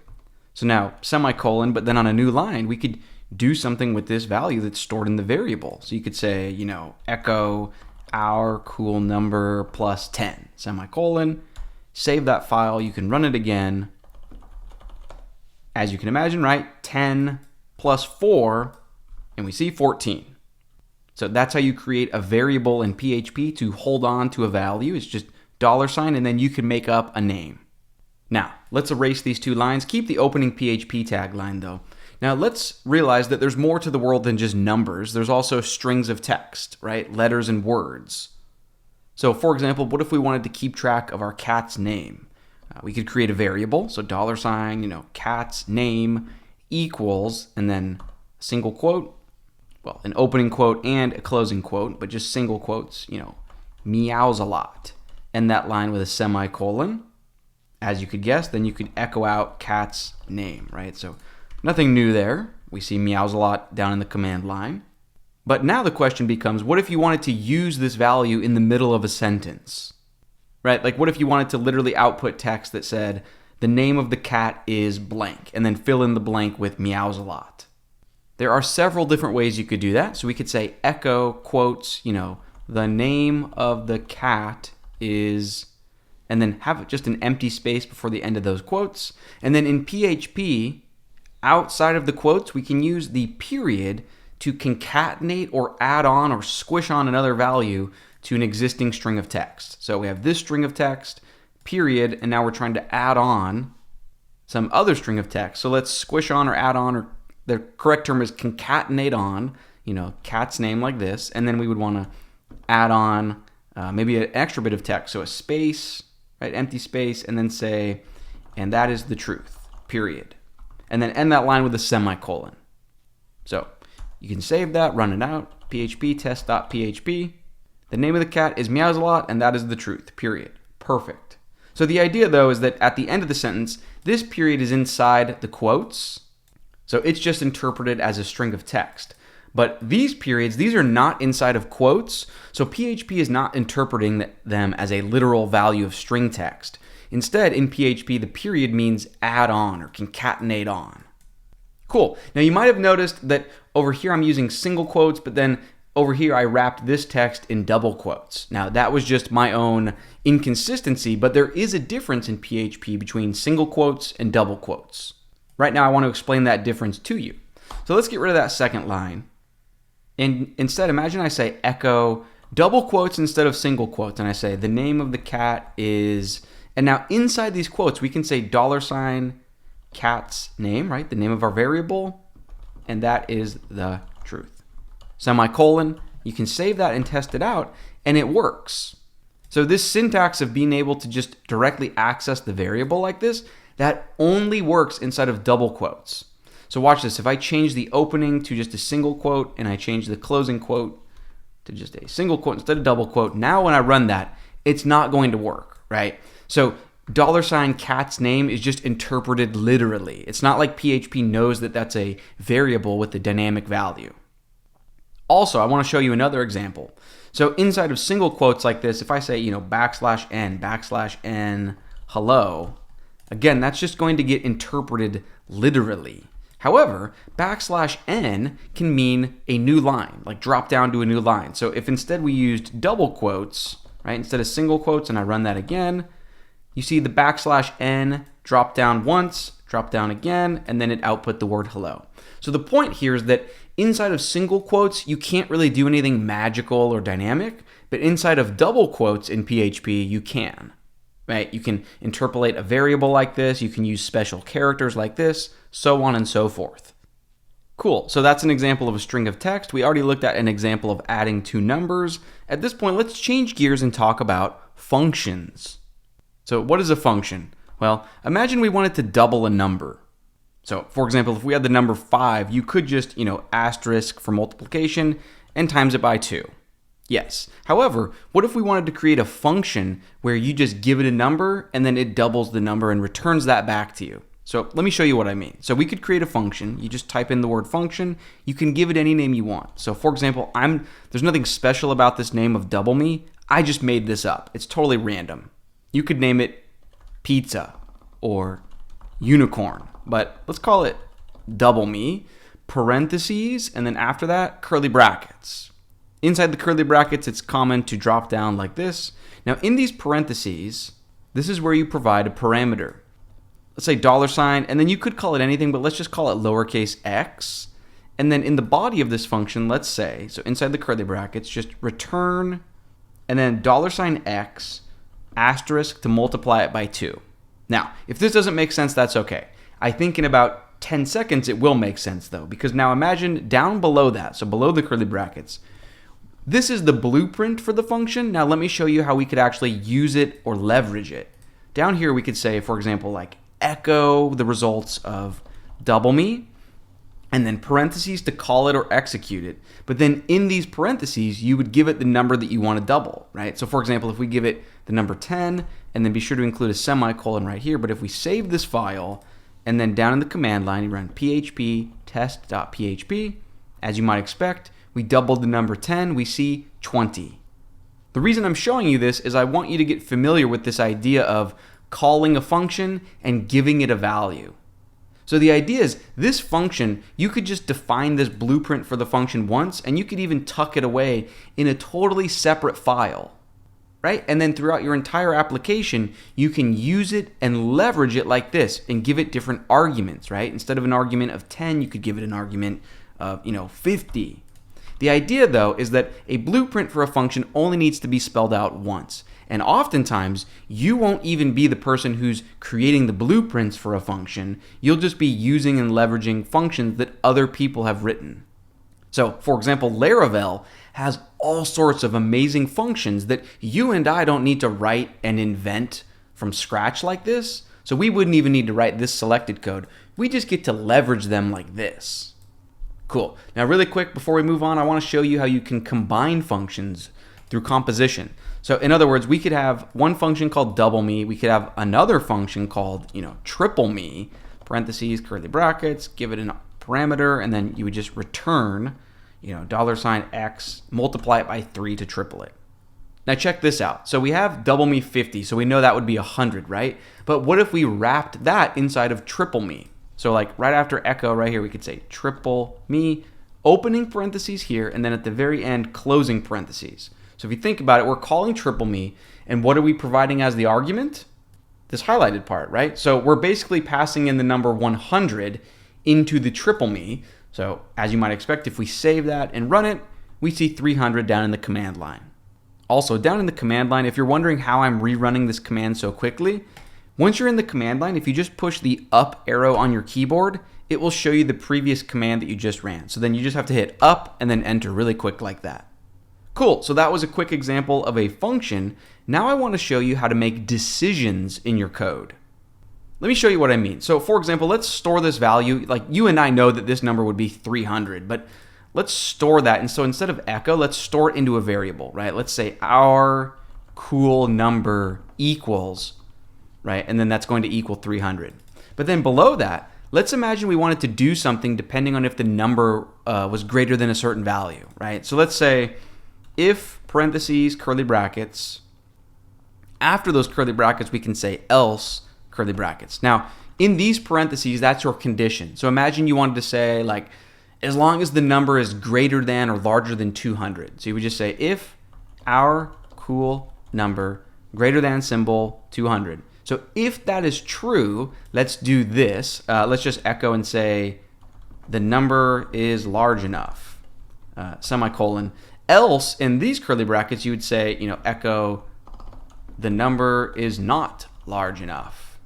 So now semicolon, but then on a new line, we could do something with this value that's stored in the variable. So you could say, echo our cool number plus 10, semicolon, save that file. You can run it again. As you can imagine, right? 10 plus 4, and we see 14. So that's how you create a variable in PHP to hold on to a value. It's just $, and then you can make up a name. Now, let's erase these two lines. Keep the opening PHP tagline though. Now let's realize that there's more to the world than just numbers. There's also strings of text, right? Letters and words. So for example, what if we wanted to keep track of our cat's name? We could create a variable, so $, cat's name equals, and then a single quote, well, an opening quote and a closing quote, but just single quotes, meows a lot. End that line with a semicolon. As you could guess, then you could echo out cat's name, right? So nothing new there. We see meows a lot down in the command line. But now the question becomes, what if you wanted to use this value in the middle of a sentence? Right? Like what if you wanted to literally output text that said, the name of the cat is blank, and then fill in the blank with meows a lot? There are several different ways you could do that. So we could say echo quotes, the name of the cat is, and then have just an empty space before the end of those quotes. And then in PHP, outside of the quotes, we can use the period to concatenate or add on or squish on another value to an existing string of text. So we have this string of text, period, and now we're trying to add on some other string of text. So let's squish on or add on, or the correct term is concatenate on, cat's name like this, and then we would want to add on maybe an extra bit of text, so a space, right, empty space, and then say, and that is the truth, period. And then end that line with a semicolon. So you can save that, run it out, PHP test.php. The name of the cat is meows a lot, and that is the truth, period. Perfect. So the idea, though, is that at the end of the sentence, this period is inside the quotes, so it's just interpreted as a string of text. But these periods, these are not inside of quotes, so PHP is not interpreting them as a literal value of string text. Instead, in PHP, the period means add on or concatenate on. Cool. Now you might have noticed that over here I'm using single quotes, but then over here I wrapped this text in double quotes. Now that was just my own inconsistency, but there is a difference in PHP between single quotes and double quotes. Right now I want to explain that difference to you. So let's get rid of that second line. And instead, imagine I say echo double quotes instead of single quotes, and I say the name of the cat is, and now inside these quotes we can say $ cat's name, right? The name of our variable, and that is the truth. Semicolon, you can save that and test it out, and it works. So this syntax of being able to just directly access the variable like this, that only works inside of double quotes. So watch this. If I change the opening to just a single quote and I change the closing quote to just a single quote instead of double quote, now when I run that, it's not going to work, right? So $cat's name is just interpreted literally. It's not like PHP knows that that's a variable with a dynamic value. Also, I want to show you another example. So inside of single quotes like this, if I say, \n, hello, again, that's just going to get interpreted literally. However, \n can mean a new line, like drop down to a new line. So if instead we used double quotes, right, instead of single quotes, and I run that again, you see the \n drop down once, drop down again, and then it output the word hello. So the point here is that inside of single quotes, you can't really do anything magical or dynamic, but inside of double quotes in PHP, you can. Right? You can interpolate a variable like this, you can use special characters like this, so on and so forth. Cool, so that's an example of a string of text. We already looked at an example of adding two numbers. At this point, let's change gears and talk about functions. So what is a function? Well, imagine we wanted to double a number. So for example, if we had the number 5, you could just, asterisk for multiplication and times it by 2. Yes. However, what if we wanted to create a function where you just give it a number and then it doubles the number and returns that back to you? So let me show you what I mean. So we could create a function. You just type in the word function. You can give it any name you want. So for example, there's nothing special about this name of double me. I just made this up. It's totally random. You could name it pizza or unicorn, but let's call it double me, parentheses, and then after that, curly brackets. Inside the curly brackets, it's common to drop down like this. Now in these parentheses, this is where you provide a parameter. Let's say $, and then you could call it anything, but let's just call it lowercase x. And then in the body of this function, let's say, so inside the curly brackets, just return, and then $x, asterisk to multiply it by 2. Now, if this doesn't make sense, that's okay. I think in about 10 seconds, it will make sense though, because now imagine down below that, so below the curly brackets, this is the blueprint for the function. Now let me show you how we could actually use it or leverage it. Down here we could say, for example, like echo the results of double me, and then parentheses to call it or execute it. But then in these parentheses, you would give it the number that you want to double, right? So for example, if we give it the number 10, and then be sure to include a semicolon right here, but if we save this file, and then down in the command line, you run php test.php, as you might expect, we doubled the number 10, we see 20. The reason I'm showing you this is I want you to get familiar with this idea of calling a function and giving it a value. So the idea is this function, you could just define this blueprint for the function once, and you could even tuck it away in a totally separate file, right? And then throughout your entire application, you can use it and leverage it like this and give it different arguments, right? Instead of an argument of 10, you could give it an argument of, 50. The idea though is that a blueprint for a function only needs to be spelled out once. And oftentimes, you won't even be the person who's creating the blueprints for a function. You'll just be using and leveraging functions that other people have written. So, for example, Laravel has all sorts of amazing functions that you and I don't need to write and invent from scratch like this. So we wouldn't even need to write this selected code. We just get to leverage them like this. Cool. Now, really quick, before we move on, I want to show you how you can combine functions through composition. So in other words, we could have one function called double me. We could have another function called, triple me, parentheses, curly brackets, give it a parameter, and then you would just return, $X, multiply it by 3 to triple it. Now check this out. So we have double me 50, so we know that would be 100, right? But what if we wrapped that inside of triple me? So like right after echo right here, we could say triple me, opening parentheses here, and then at the very end, closing parentheses. So if you think about it, we're calling triple me, and what are we providing as the argument? This highlighted part, right? So we're basically passing in the number 100 into the triple me. So as you might expect, if we save that and run it, we see 300 down in the command line. Also, down in the command line, if you're wondering how I'm rerunning this command so quickly, once you're in the command line, if you just push the up arrow on your keyboard, it will show you the previous command that you just ran. So then you just have to hit up and then enter really quick like that. Cool, so that was a quick example of a function. Now I want to show you how to make decisions in your code. Let me show you what I mean. So for example, let's store this value. Like you and I know that this number would be 300, but let's store that. And so instead of echo, let's store it into a variable, right? Let's say our cool number equals, right? And then that's going to equal 300. But then below that, let's imagine we wanted to do something depending on if the number was greater than a certain value, right? So let's say if parentheses, curly brackets, after those curly brackets, we can say else, curly brackets. Now, in these parentheses, that's your condition. So imagine you wanted to say, like, as long as the number is greater than or larger than 200. So you would just say, if our cool number greater than symbol 200. So if that is true, let's do this. Let's just echo and say, the number is large enough, semicolon. Else, in these curly brackets, you would say, echo, the number is not large enough,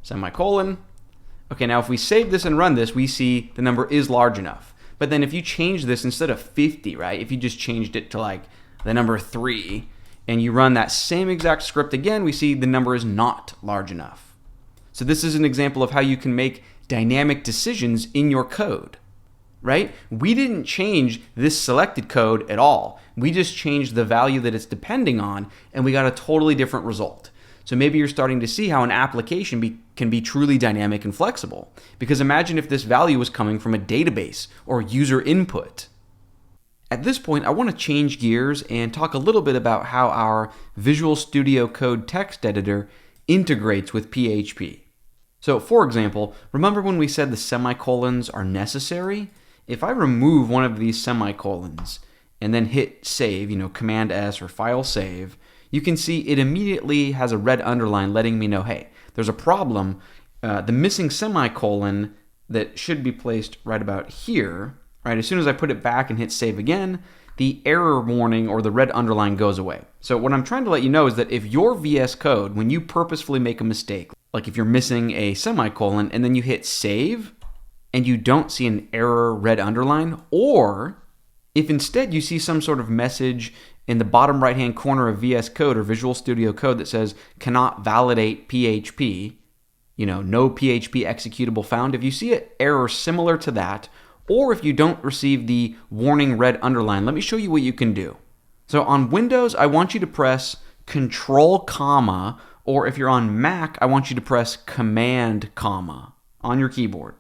semicolon. Okay, now if we save this and run this, we see the number is large enough. But then if you change this instead of 50, right, if you just changed it to like the number 3, and you run that same exact script again, we see the number is not large enough. So this is an example of how you can make dynamic decisions in your code. Right? We didn't change this selected code at all. We just changed the value that it's depending on, and we got a totally different result. So maybe you're starting to see how an application can be truly dynamic and flexible. Because imagine if this value was coming from a database or user input. At this point, I want to change gears and talk a little bit about how our Visual Studio Code text editor integrates with PHP. So for example, remember when we said the semicolons are necessary? If I remove one of these semicolons and then hit save, Command S or file save, you can see it immediately has a red underline letting me know, hey, there's a problem. The missing semicolon that should be placed right about here, right? As soon as I put it back and hit save again, the error warning or the red underline goes away. So what I'm trying to let you know is that if your VS Code, when you purposefully make a mistake, like if you're missing a semicolon and then you hit save and you don't see an error red underline, or if instead you see some sort of message in the bottom right-hand corner of VS Code or Visual Studio Code that says cannot validate PHP, no PHP executable found. If you see an error similar to that, or if you don't receive the warning red underline, let me show you what you can do. So on Windows, I want you to press Control, comma, or if you're on Mac, I want you to press Command, comma on your keyboard.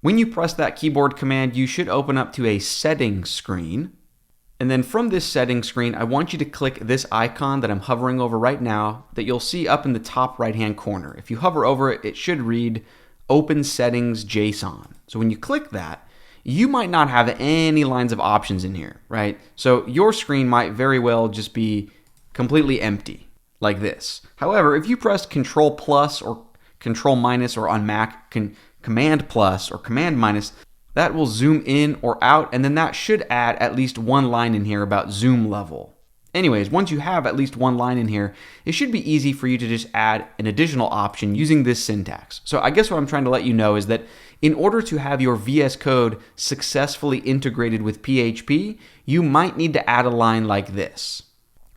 When you press that keyboard command, you should open up to a settings screen. And then from this settings screen, I want you to click this icon that I'm hovering over right now that you'll see up in the top right-hand corner. If you hover over it, it should read Open Settings JSON. So when you click that, you might not have any lines of options in here, right? So your screen might very well just be completely empty, like this. However, if you press Control plus or Control minus, or on Mac, Command plus or Command minus, that will zoom in or out, and then that should add at least one line in here about zoom level. Anyways, once you have at least one line in here, it should be easy for you to just add an additional option using this syntax. So I guess what I'm trying to let you know is that in order to have your VS Code successfully integrated with PHP, you might need to add a line like this.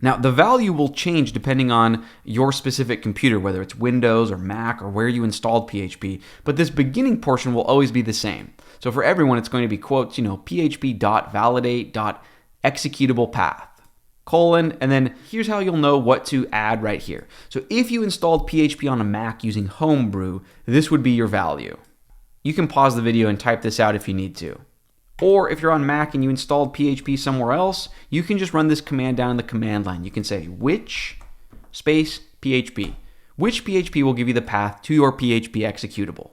Now, the value will change depending on your specific computer, whether it's Windows or Mac or where you installed PHP, but this beginning portion will always be the same. So for everyone, it's going to be quotes, php.validate.executable path, colon, and then here's how you'll know what to add right here. So if you installed PHP on a Mac using Homebrew, this would be your value. You can pause the video and type this out if you need to. Or if you're on Mac and you installed PHP somewhere else, you can just run this command down in the command line. You can say which space PHP. Which PHP will give you the path to your PHP executable.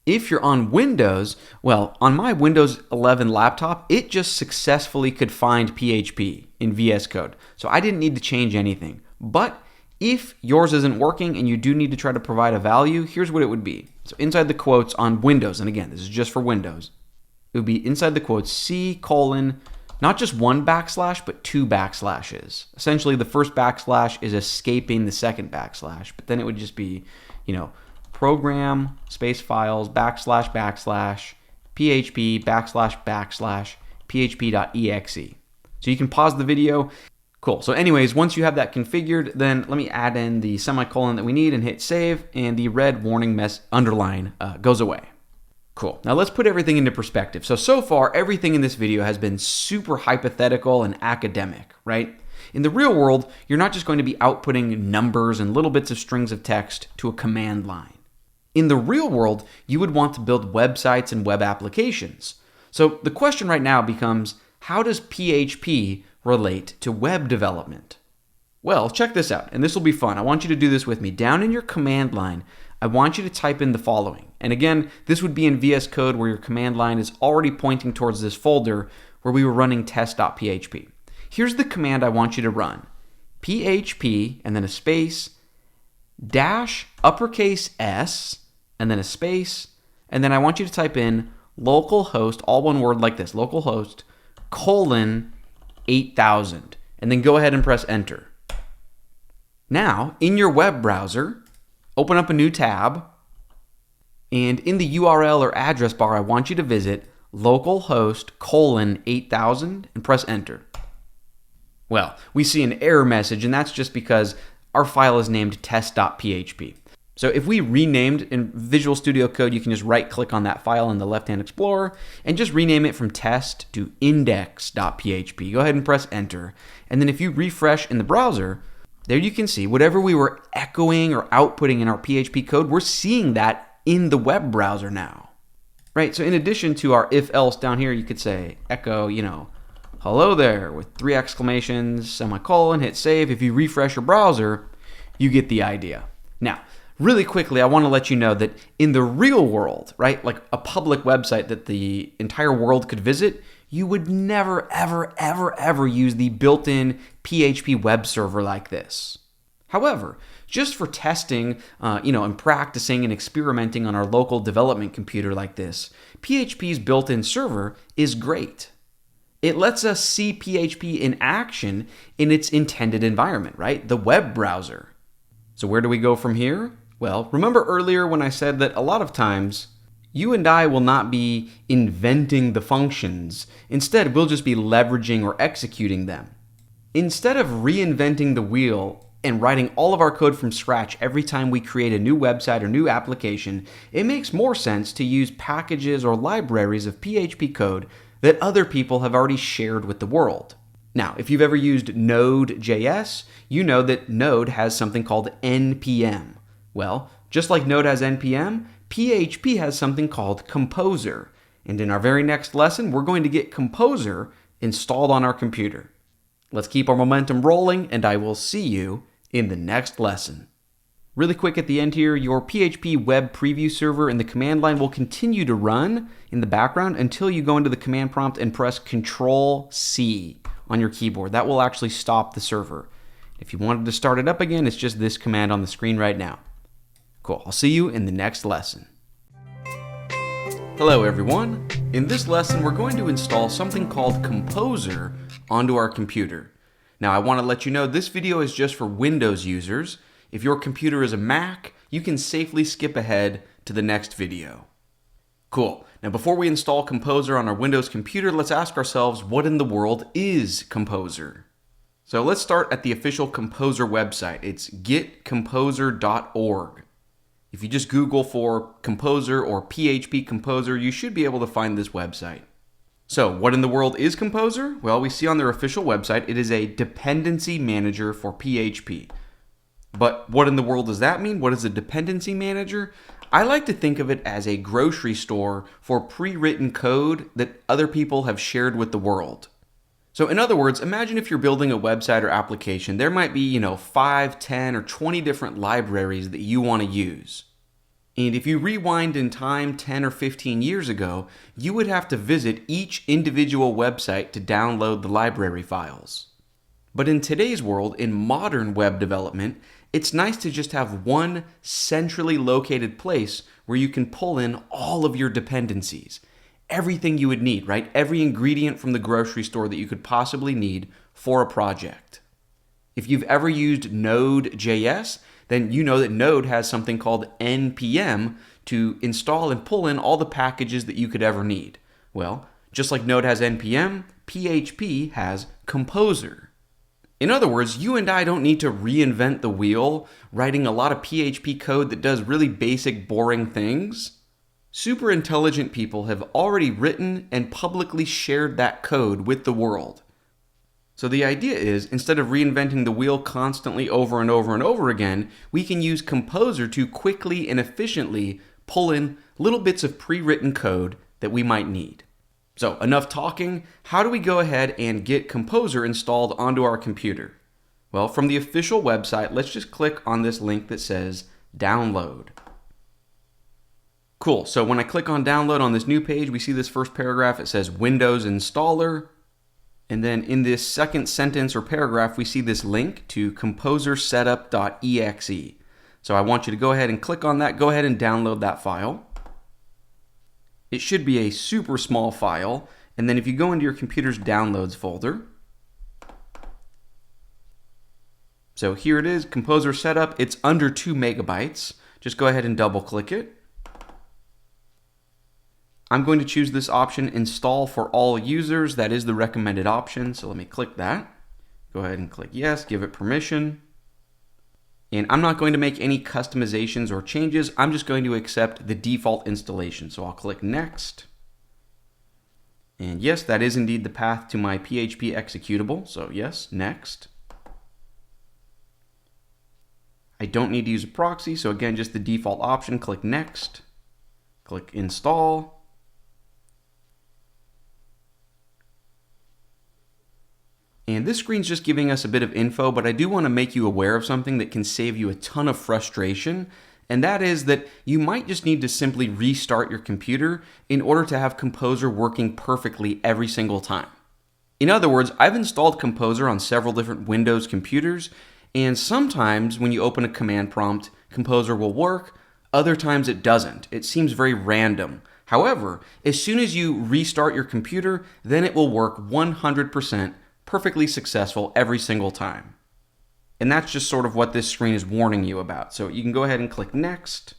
If you're on Windows, well, on my Windows 11 laptop, it just successfully could find PHP in VS Code. So I didn't need to change anything. But if yours isn't working and you do need to try to provide a value, here's what it would be. So inside the quotes on Windows, and again, this is just for Windows, it would be inside the quotes C colon, not just one backslash, but two backslashes. Essentially, the first backslash is escaping the second backslash, but then it would just be, program, space files, backslash, PHP, backslash, php.exe. So you can pause the video. Cool. So anyways, once you have that configured, then let me add in the semicolon that we need and hit save, and the red warning underline goes away. Cool. Now let's put everything into perspective. So far, everything in this video has been super hypothetical and academic, right? In the real world, you're not just going to be outputting numbers and little bits of strings of text to a command line. In the real world, you would want to build websites and web applications. So the question right now becomes, how does PHP relate to web development? Well, check this out, and this will be fun. I want you to do this with me. Down in your command line, I want you to type in the following. And again, this would be in VS Code where your command line is already pointing towards this folder where we were running test.php. Here's the command I want you to run. PHP, and then a space, dash uppercase S, and then a space, and then I want you to type in localhost, all one word like this, localhost, colon, 8000, and then go ahead and press enter. Now, in your web browser, open up a new tab, and in the URL or address bar, I want you to visit localhost, colon, 8000, and press enter. Well, we see an error message, and that's just because our file is named test.php. So if we renamed in Visual Studio Code, you can just right-click on that file in the left-hand Explorer and just rename it from test to index.php. Go ahead and press enter. And then if you refresh in the browser, there you can see whatever we were echoing or outputting in our PHP code, we're seeing that in the web browser now. Right? So in addition to our if-else down here, you could say echo, hello there with 3 exclamations, semicolon, hit save. If you refresh your browser, you get the idea. Now, really quickly, I want to let you know that in the real world, right, like a public website that the entire world could visit, you would never, ever, ever, ever use the built-in PHP web server like this. However, just for testing, and practicing and experimenting on our local development computer like this, PHP's built-in server is great. It lets us see PHP in action in its intended environment, right? The web browser. So where do we go from here? Well, remember earlier when I said that a lot of times you and I will not be inventing the functions. Instead, we'll just be leveraging or executing them. Instead of reinventing the wheel and writing all of our code from scratch every time we create a new website or new application, it makes more sense to use packages or libraries of PHP code that other people have already shared with the world. Now, if you've ever used Node.js, you know that Node has something called NPM. Well, just like Node has NPM, PHP has something called Composer. And in our very next lesson, we're going to get Composer installed on our computer. Let's keep our momentum rolling, and I will see you in the next lesson. Really quick at the end here, your PHP web preview server in the command line will continue to run in the background until you go into the command prompt and press Control-C on your keyboard. That will actually stop the server. If you wanted to start it up again, it's just this command on the screen right now. Cool, I'll see you in the next lesson. Hello everyone. In this lesson, we're going to install something called Composer onto our computer. Now I want to let you know this video is just for Windows users. If your computer is a Mac, you can safely skip ahead to the next video. Cool. Now before we install Composer on our Windows computer, let's ask ourselves, what in the world is Composer? So let's start at the official Composer website. It's getcomposer.org. If you just Google for Composer or PHP Composer, you should be able to find this website. So what in the world is Composer? Well, we see on their official website, it is a dependency manager for PHP. But what in the world does that mean? What is a dependency manager? I like to think of it as a grocery store for pre-written code that other people have shared with the world. So in other words, imagine if you're building a website or application, there might be, 5, 10, or 20 different libraries that you want to use. And if you rewind in time 10 or 15 years ago, you would have to visit each individual website to download the library files. But in today's world, in modern web development, it's nice to just have one centrally located place where you can pull in all of your dependencies. Everything you would need, right? Every ingredient from the grocery store that you could possibly need for a project. If you've ever used Node.js, then you know that Node has something called NPM to install and pull in all the packages that you could ever need. Well, just like Node has NPM, PHP has Composer. In other words, you and I don't need to reinvent the wheel, writing a lot of PHP code that does really basic, boring things. Super intelligent people have already written and publicly shared that code with the world. So the idea is, instead of reinventing the wheel constantly over and over and over again, we can use Composer to quickly and efficiently pull in little bits of pre-written code that we might need. So enough talking, how do we go ahead and get Composer installed onto our computer? Well, from the official website, let's just click on this link that says download. Cool, so when I click on download on this new page, we see this first paragraph, it says Windows Installer. And then in this second sentence or paragraph, we see this link to composersetup.exe. So I want you to go ahead and click on that, go ahead and download that file. It should be a super small file. And then if you go into your computer's downloads folder, so here it is, Composer Setup, it's under 2 megabytes. Just go ahead and double click it. I'm going to choose this option, install for all users. That is the recommended option. So let me click that. Go ahead and click yes, give it permission. And I'm not going to make any customizations or changes. I'm just going to accept the default installation. So I'll click next. And yes, that is indeed the path to my PHP executable. So yes, next. I don't need to use a proxy. So again, just the default option, click next, click install. And this screen's just giving us a bit of info, but I do want to make you aware of something that can save you a ton of frustration. And that is that you might just need to simply restart your computer in order to have Composer working perfectly every single time. In other words, I've installed Composer on several different Windows computers, and sometimes when you open a command prompt, Composer will work, other times it doesn't. It seems very random. However, as soon as you restart your computer, then it will work 100% perfectly successful every single time. And that's just sort of what this screen is warning you about. So you can go ahead and click Next,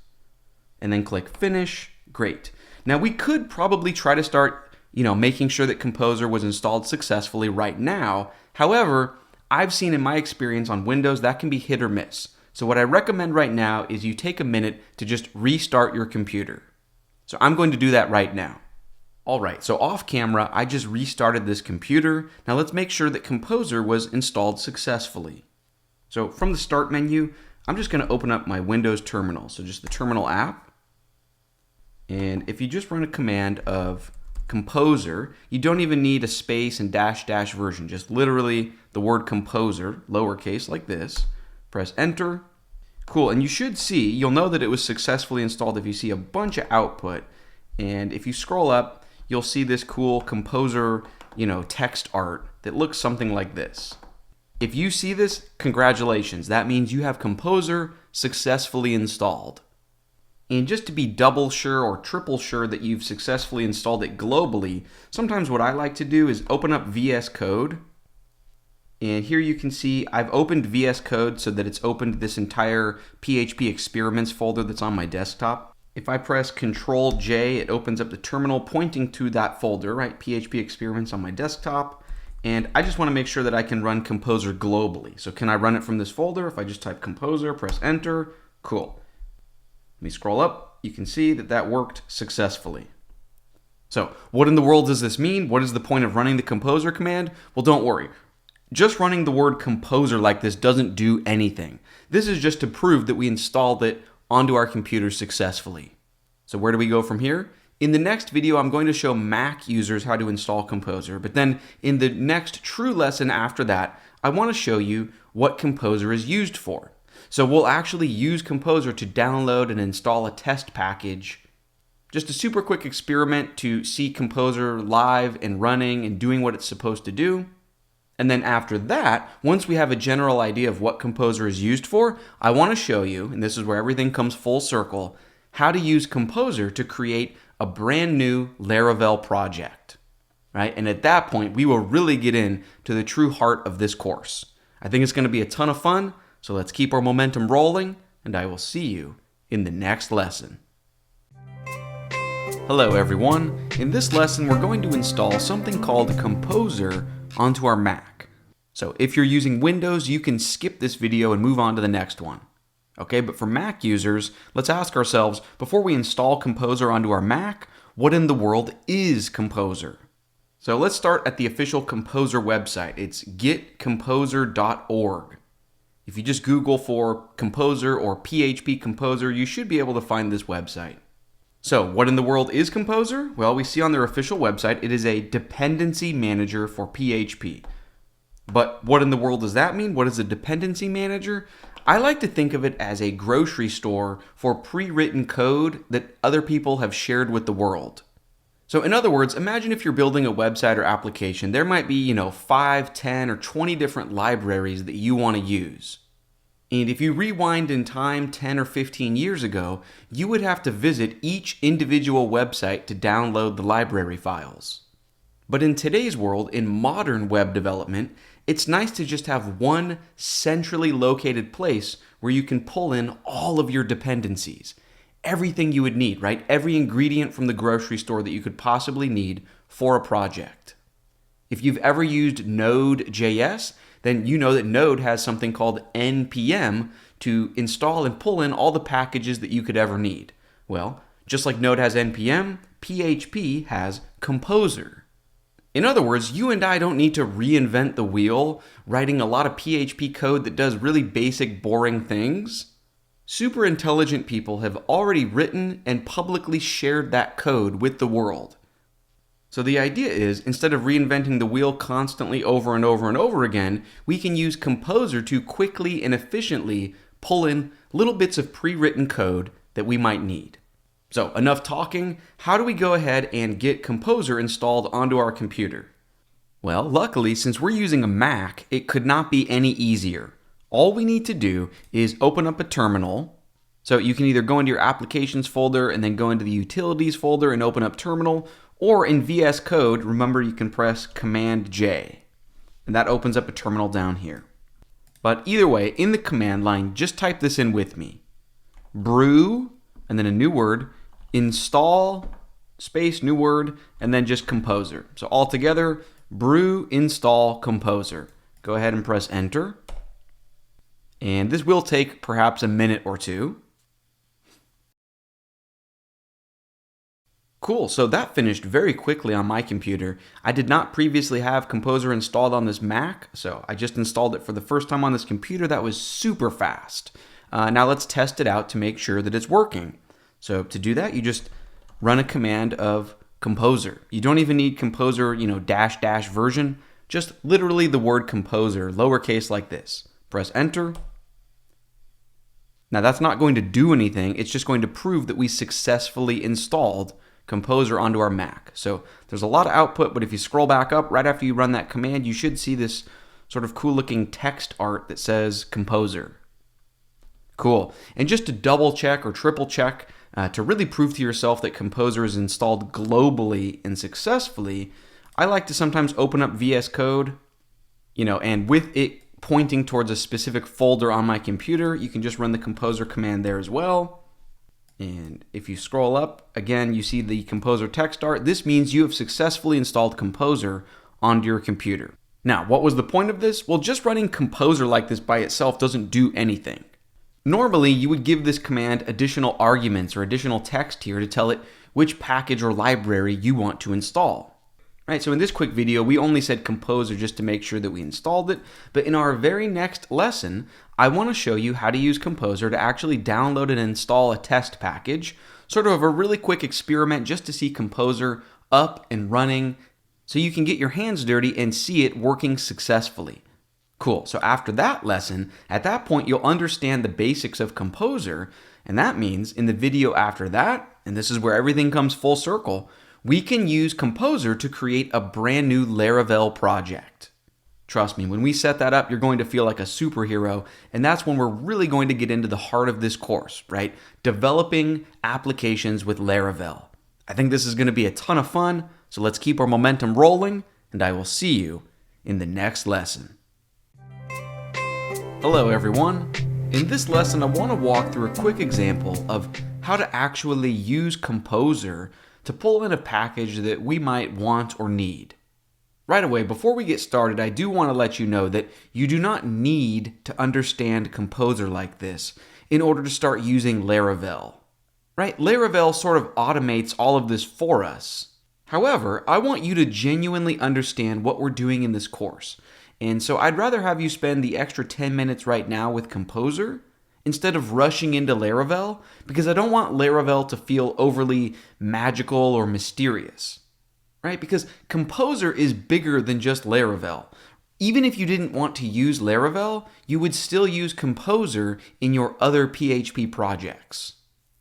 and then click Finish. Great. Now we could probably try to start, making sure that Composer was installed successfully right now. However, I've seen in my experience on Windows that can be hit or miss. So what I recommend right now is you take a minute to just restart your computer. So I'm going to do that right now. All right, so off camera, I just restarted this computer. Now let's make sure that Composer was installed successfully. So from the Start menu, I'm just going to open up my Windows terminal. So just the terminal app. And if you just run a command of Composer, you don't even need a space and dash version. Just literally the word Composer, lowercase like this. Press Enter. Cool, and you should see, you'll know that it was successfully installed if you see a bunch of output. And if you scroll up, you'll see this cool Composer, text art that looks something like this. If you see this, congratulations. That means you have Composer successfully installed. And just to be double sure or triple sure that you've successfully installed it globally, sometimes what I like to do is open up VS Code. And here you can see I've opened VS Code so that it's opened this entire PHP experiments folder that's on my desktop. If I press Control J, it opens up the terminal pointing to that folder, right? PHP experiments on my desktop. And I just want to make sure that I can run Composer globally. So can I run it from this folder? If I just type Composer, press Enter, cool. Let me scroll up. You can see that that worked successfully. So what in the world does this mean? What is the point of running the Composer command? Well, don't worry. Just running the word Composer like this doesn't do anything. This is just to prove that we installed it onto our computer successfully. So where do we go from here? In the next video, I'm going to show Mac users how to install Composer, but then in the next true lesson after that, I want to show you what Composer is used for. So we'll actually use Composer to download and install a test package. Just a super quick experiment to see Composer live and running and doing what it's supposed to do. And then after that, once we have a general idea of what Composer is used for, I want to show you, and this is where everything comes full circle, how to use Composer to create a brand new Laravel project, right? And at that point, we will really get into the true heart of this course. I think it's going to be a ton of fun, so let's keep our momentum rolling, and I will see you in the next lesson. Hello everyone. In this lesson, we're going to install something called Composer onto our Mac. So if you're using Windows, you can skip this video and move on to the next one. Okay, but for Mac users, let's ask ourselves, before we install Composer onto our Mac, what in the world is Composer? So let's start at the official Composer website. It's getcomposer.org. If you just Google for Composer or PHP Composer, you should be able to find this website. So what in the world is Composer? Well, we see on their official website, it is a dependency manager for PHP. But what in the world does that mean? What is a dependency manager? I like to think of it as a grocery store for pre-written code that other people have shared with the world. So in other words, imagine if you're building a website or application, there might be, 5, 10, or 20 different libraries that you want to use. And if you rewind in time 10 or 15 years ago, you would have to visit each individual website to download the library files. But in today's world, in modern web development, it's nice to just have one centrally located place where you can pull in all of your dependencies. Everything you would need, right? Every ingredient from the grocery store that you could possibly need for a project. If you've ever used Node.js, then you know that Node has something called npm to install and pull in all the packages that you could ever need. Well, just like Node has npm, PHP has Composer. In other words, you and I don't need to reinvent the wheel, writing a lot of PHP code that does really basic, boring things. Super intelligent people have already written and publicly shared that code with the world. So the idea is, instead of reinventing the wheel constantly over and over and over again, we can use Composer to quickly and efficiently pull in little bits of pre-written code that we might need. So enough talking, how do we go ahead and get Composer installed onto our computer? Well, luckily, since we're using a Mac, it could not be any easier. All we need to do is open up a terminal. So you can either go into your applications folder and then go into the utilities folder and open up terminal, or in VS Code, remember you can press Command J, and that opens up a terminal down here. But either way, in the command line, just type this in with me. Brew, and then a new word, install, space, new word, and then just Composer. So all together, brew, install, Composer. Go ahead and press enter. And this will take perhaps a minute or two. Cool, so that finished very quickly on my computer. I did not previously have Composer installed on this Mac, so I just installed it for the first time on this computer. That was super fast. Now let's test it out to make sure that it's working. So to do that, you just run a command of Composer. You don't even need Composer, -- version, just literally the word Composer, lowercase like this. Press enter. Now that's not going to do anything, it's just going to prove that we successfully installed Composer onto our Mac. So there's a lot of output, but if you scroll back up right after you run that command, you should see this sort of cool looking text art that says Composer. Cool. And just to double check or triple check, to really prove to yourself that Composer is installed globally and successfully, I like to sometimes open up VS Code, and with it pointing towards a specific folder on my computer, you can just run the Composer command there as well. And if you scroll up, again, you see the Composer text art. This means you have successfully installed Composer onto your computer. Now, what was the point of this? Well, just running Composer like this by itself doesn't do anything. Normally, you would give this command additional arguments or additional text here to tell it which package or library you want to install. Right, so in this quick video, we only said Composer just to make sure that we installed it, but in our very next lesson, I want to show you how to use Composer to actually download and install a test package, sort of a really quick experiment just to see Composer up and running, so you can get your hands dirty and see it working successfully. Cool, so after that lesson, at that point, you'll understand the basics of Composer, and that means in the video after that, and this is where everything comes full circle, we can use Composer to create a brand new Laravel project. Trust me, when we set that up, you're going to feel like a superhero, and that's when we're really going to get into the heart of this course, right? Developing applications with Laravel. I think this is going to be a ton of fun, so let's keep our momentum rolling, and I will see you in the next lesson. Hello everyone. In this lesson, I want to walk through a quick example of how to actually use Composer to pull in a package that we might want or need. Right away, before we get started, I do want to let you know that you do not need to understand Composer like this in order to start using Laravel. Right? Laravel sort of automates all of this for us. However, I want you to genuinely understand what we're doing in this course. And so I'd rather have you spend the extra 10 minutes right now with Composer instead of rushing into Laravel, because I don't want Laravel to feel overly magical or mysterious, right? Because Composer is bigger than just Laravel. Even if you didn't want to use Laravel, you would still use Composer in your other PHP projects.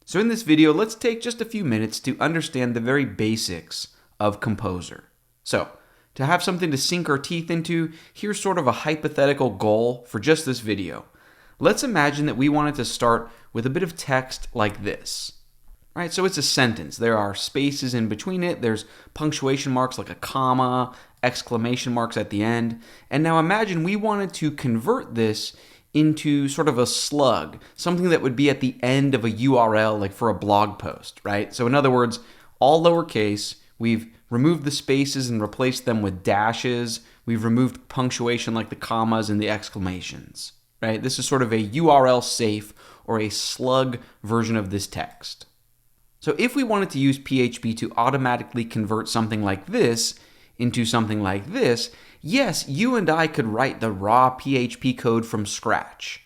So in this video, let's take just a few minutes to understand the very basics of Composer. So, to have something to sink our teeth into, here's sort of a hypothetical goal for just this video. Let's imagine that we wanted to start with a bit of text like this. Right, so it's a sentence. There are spaces in between it. There's punctuation marks like a comma, exclamation marks at the end. And now imagine we wanted to convert this into sort of a slug, something that would be at the end of a URL, like for a blog post, right? So in other words, all lowercase, we've removed the spaces and replaced them with dashes. We've removed punctuation like the commas and the exclamations. Right? This is sort of a URL safe or a slug version of this text. So if we wanted to use PHP to automatically convert something like this into something like this, yes, you and I could write the raw PHP code from scratch.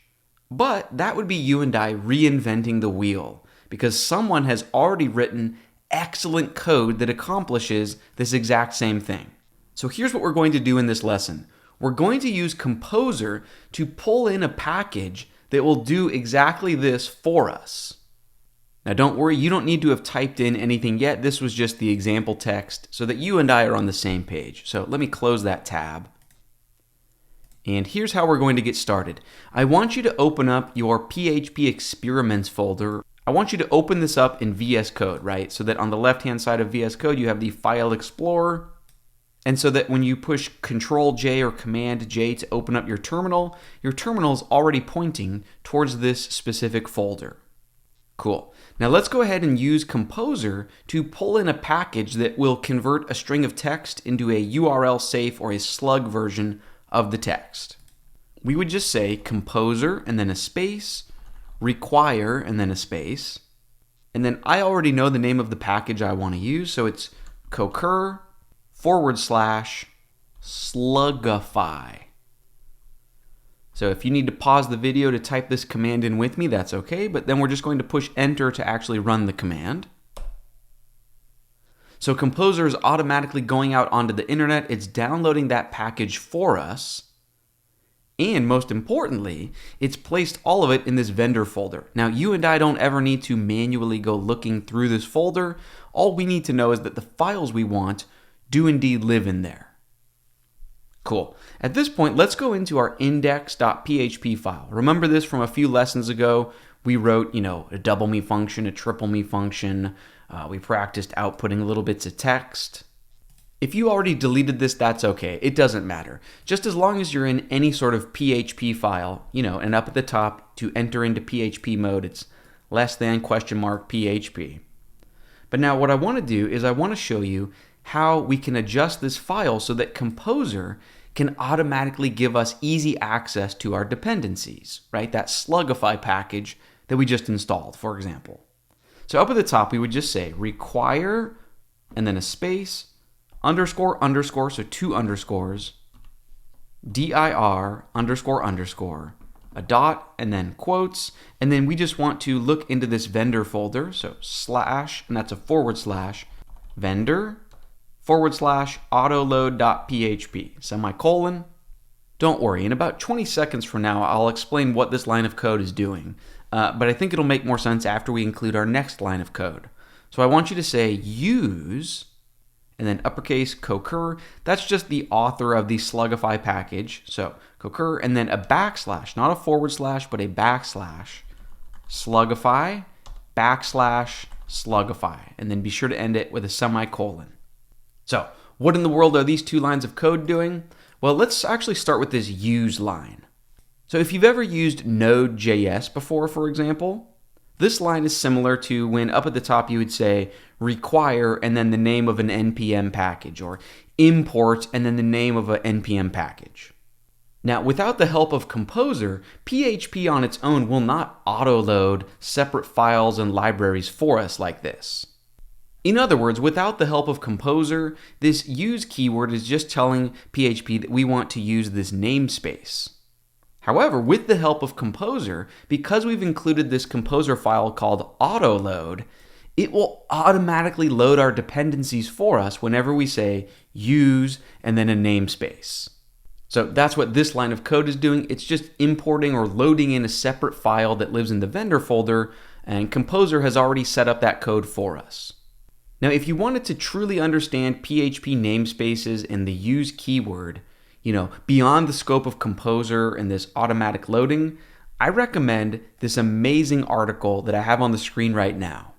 But that would be you and I reinventing the wheel, because someone has already written excellent code that accomplishes this exact same thing. So here's what we're going to do in this lesson. We're going to use Composer to pull in a package that will do exactly this for us. Now don't worry, you don't need to have typed in anything yet. This was just the example text so that you and I are on the same page. So let me close that tab. And here's how we're going to get started. I want you to open up your PHP experiments folder. I want you to open this up in VS Code, right? So that on the left-hand side of VS Code, you have the File Explorer. And so that when you push Control J or Command J to open up your terminal is already pointing towards this specific folder. Cool. Now let's go ahead and use Composer to pull in a package that will convert a string of text into a URL safe or a slug version of the text. We would just say Composer and then a space, require and then a space. And then I already know the name of the package I want to use, so it's concur/slugify. So if you need to pause the video to type this command in with me, that's okay, but then we're just going to push enter to actually run the command. So Composer is automatically going out onto the internet, it's downloading that package for us, and most importantly, it's placed all of it in this vendor folder. Now you and I don't ever need to manually go looking through this folder. All we need to know is that the files we want do indeed live in there. Cool. At this point, let's go into our index.php file. Remember this from a few lessons ago. We wrote, a double me function, a triple me function. We practiced outputting little bits of text. If you already deleted this, that's okay. It doesn't matter. Just as long as you're in any sort of PHP file, and up at the top to enter into PHP mode, it's $PHP. But now what I want to do is I want to show you how we can adjust this file so that Composer can automatically give us easy access to our dependencies, right? That Slugify package that we just installed, for example. So up at the top, we would just say require and then a space, underscore, so 2 underscores, dir, underscore, a dot, and then quotes, and then we just want to look into this vendor folder, so slash, and that's a / vendor, /autoload.php, semicolon. Don't worry, in about 20 seconds from now, I'll explain what this line of code is doing, but I think it'll make more sense after we include our next line of code. So I want you to say use, and then uppercase concur, that's just the author of the Slugify package. So concur, and then a backslash, not a /, but a backslash, Slugify, /Slugify, and then be sure to end it with a semicolon. So what in the world are these 2 lines of code doing? Well, let's actually start with this use line. So if you've ever used Node.js before, for example, this line is similar to when up at the top you would say require and then the name of an npm package, or import and then the name of an npm package. Now, without the help of Composer, PHP on its own will not auto-load separate files and libraries for us like this. In other words, without the help of Composer, this use keyword is just telling PHP that we want to use this namespace. However, with the help of Composer, because we've included this Composer file called autoload, it will automatically load our dependencies for us whenever we say use and then a namespace. So that's what this line of code is doing. It's just importing or loading in a separate file that lives in the vendor folder, and Composer has already set up that code for us. Now, if you wanted to truly understand PHP namespaces and the use keyword, beyond the scope of Composer and this automatic loading, I recommend this amazing article that I have on the screen right now.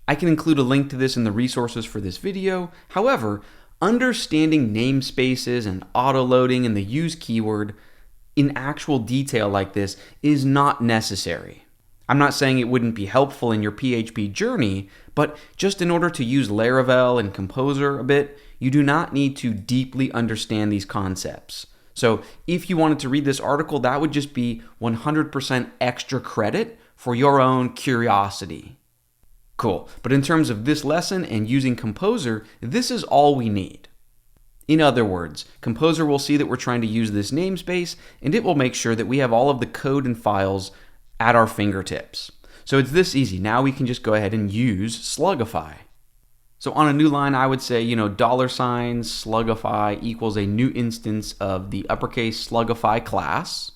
I can include a link to this in the resources for this video. However, understanding namespaces and auto-loading and the use keyword in actual detail like this is not necessary. I'm not saying it wouldn't be helpful in your PHP journey, but just in order to use Laravel and Composer a bit, you do not need to deeply understand these concepts. So if you wanted to read this article, that would just be 100% extra credit for your own curiosity. Cool, but in terms of this lesson and using Composer, this is all we need. In other words, Composer will see that we're trying to use this namespace, and it will make sure that we have all of the code and files at our fingertips. So it's this easy. Now we can just go ahead and use Slugify. So on a new line, I would say, $Slugify equals a new instance of the uppercase Slugify class.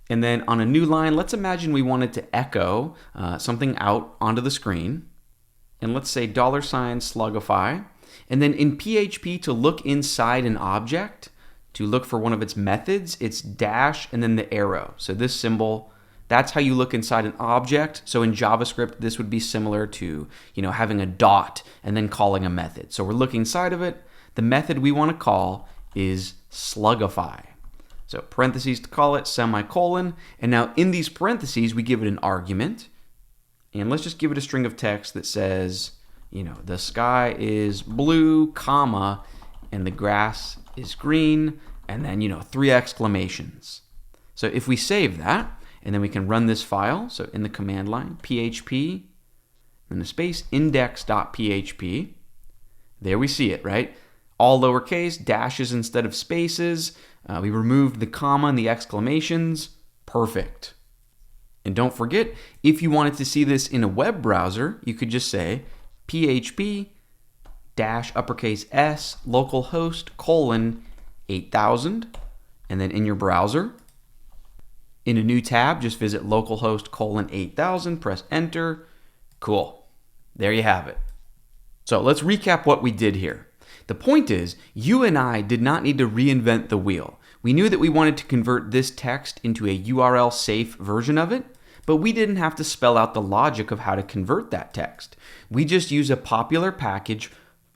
And then on a new line, let's imagine we wanted to echo something out onto the screen. And let's say $Slugify. And then in PHP, to look inside an object, to look for one of its methods, it's dash and then the arrow. So this symbol, that's how you look inside an object. So in JavaScript, this would be similar to, having a dot and then calling a method. So we're looking inside of it. the method we want to call is slugify. So parentheses to call it, semicolon, and now in these parentheses we give it an argument, and let's just give it a string of text that says, the sky is blue, comma, and the grass is green, and then, 3 exclamations. So if we save that, and then we can run this file, so in the command line, PHP, and a space, index.php, there we see it, right? All lowercase, dashes instead of spaces. We removed the comma and the exclamations. Perfect. And don't forget, if you wanted to see this in a web browser, you could just say PHP uppercase S localhost 8000, and then in your browser, in a new tab, just visit localhost 8000, press enter. Cool. There you have it. So let's recap what we did here. The point is, you and I did not need to reinvent the wheel. We knew that we wanted to convert this text into a URL safe version of it, but we didn't have to spell out the logic of how to convert that text. We just use a popular package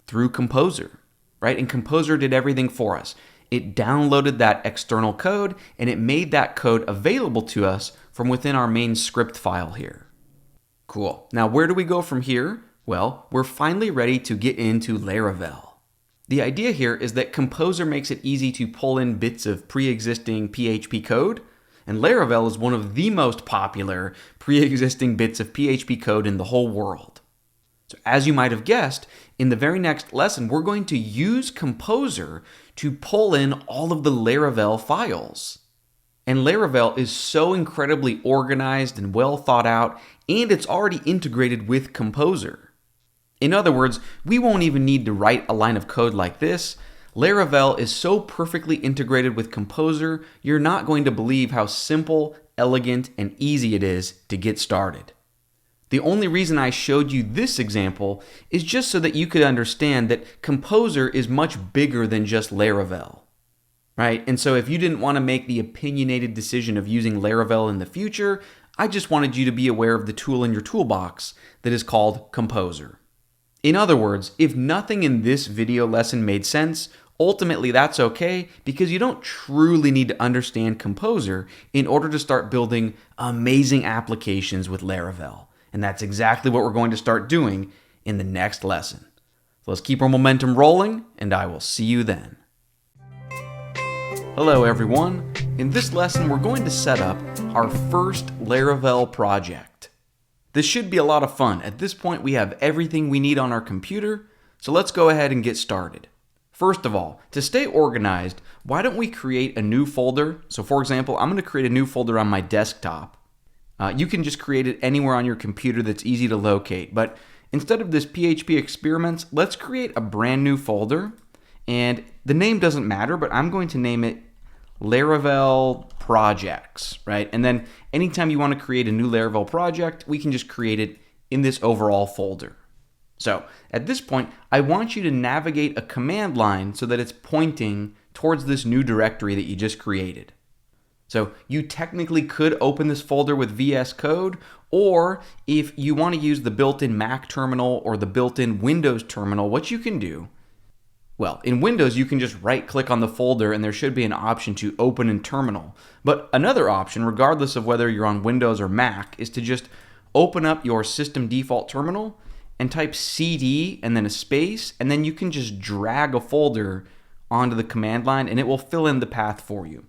through Composer, right? And Composer did everything for us. It downloaded that external code, and it made that code available to us from within our main script file here. Cool. Now, where do we go from here? Well, we're finally ready to get into Laravel. The idea here is that Composer makes it easy to pull in bits of pre-existing PHP code, and Laravel is one of the most popular pre-existing bits of PHP code in the whole world. So as you might have guessed, in the very next lesson, we're going to use Composer to pull in all of the Laravel files. And Laravel is so incredibly organized and well thought out, and it's already integrated with Composer. In other words, we won't even need to write a line of code like this. Laravel is so perfectly integrated with Composer, you're not going to believe how simple, elegant, and easy it is to get started. The only reason I showed you this example is just so that you could understand that Composer is much bigger than just Laravel, right? And so if you didn't want to make the opinionated decision of using Laravel in the future, I just wanted you to be aware of the tool in your toolbox that is called Composer. In other words, if nothing in this video lesson made sense, ultimately that's okay, because you don't truly need to understand Composer in order to start building amazing applications with Laravel. And that's exactly what we're going to start doing in the next lesson. So let's keep our momentum rolling, and I will see you then. Hello everyone. In this lesson, we're going to set up our first Laravel project. This should be a lot of fun. At this point, we have everything we need on our computer, so let's go ahead and get started. First of all, to stay organized, why don't we create a new folder? So for example, I'm going to create a new folder on my desktop. You can just create it anywhere on your computer that's easy to locate, but instead of this PHP experiments, let's create a brand new folder, and the name doesn't matter, but I'm going to name it Laravel projects, right? And then anytime you want to create a new Laravel project, we can just create it in this overall folder. So at this point, I want you to navigate a command line so that it's pointing towards this new directory that you just created. So you technically could open this folder with VS Code, or if you want to use the built-in Mac terminal or the built-in Windows terminal, what you can do, well, in Windows, you can just right-click on the folder and there should be an option to open in terminal. But another option, regardless of whether you're on Windows or Mac, is to just open up your system default terminal and type CD and then a space, and then you can just drag a folder onto the command line and it will fill in the path for you.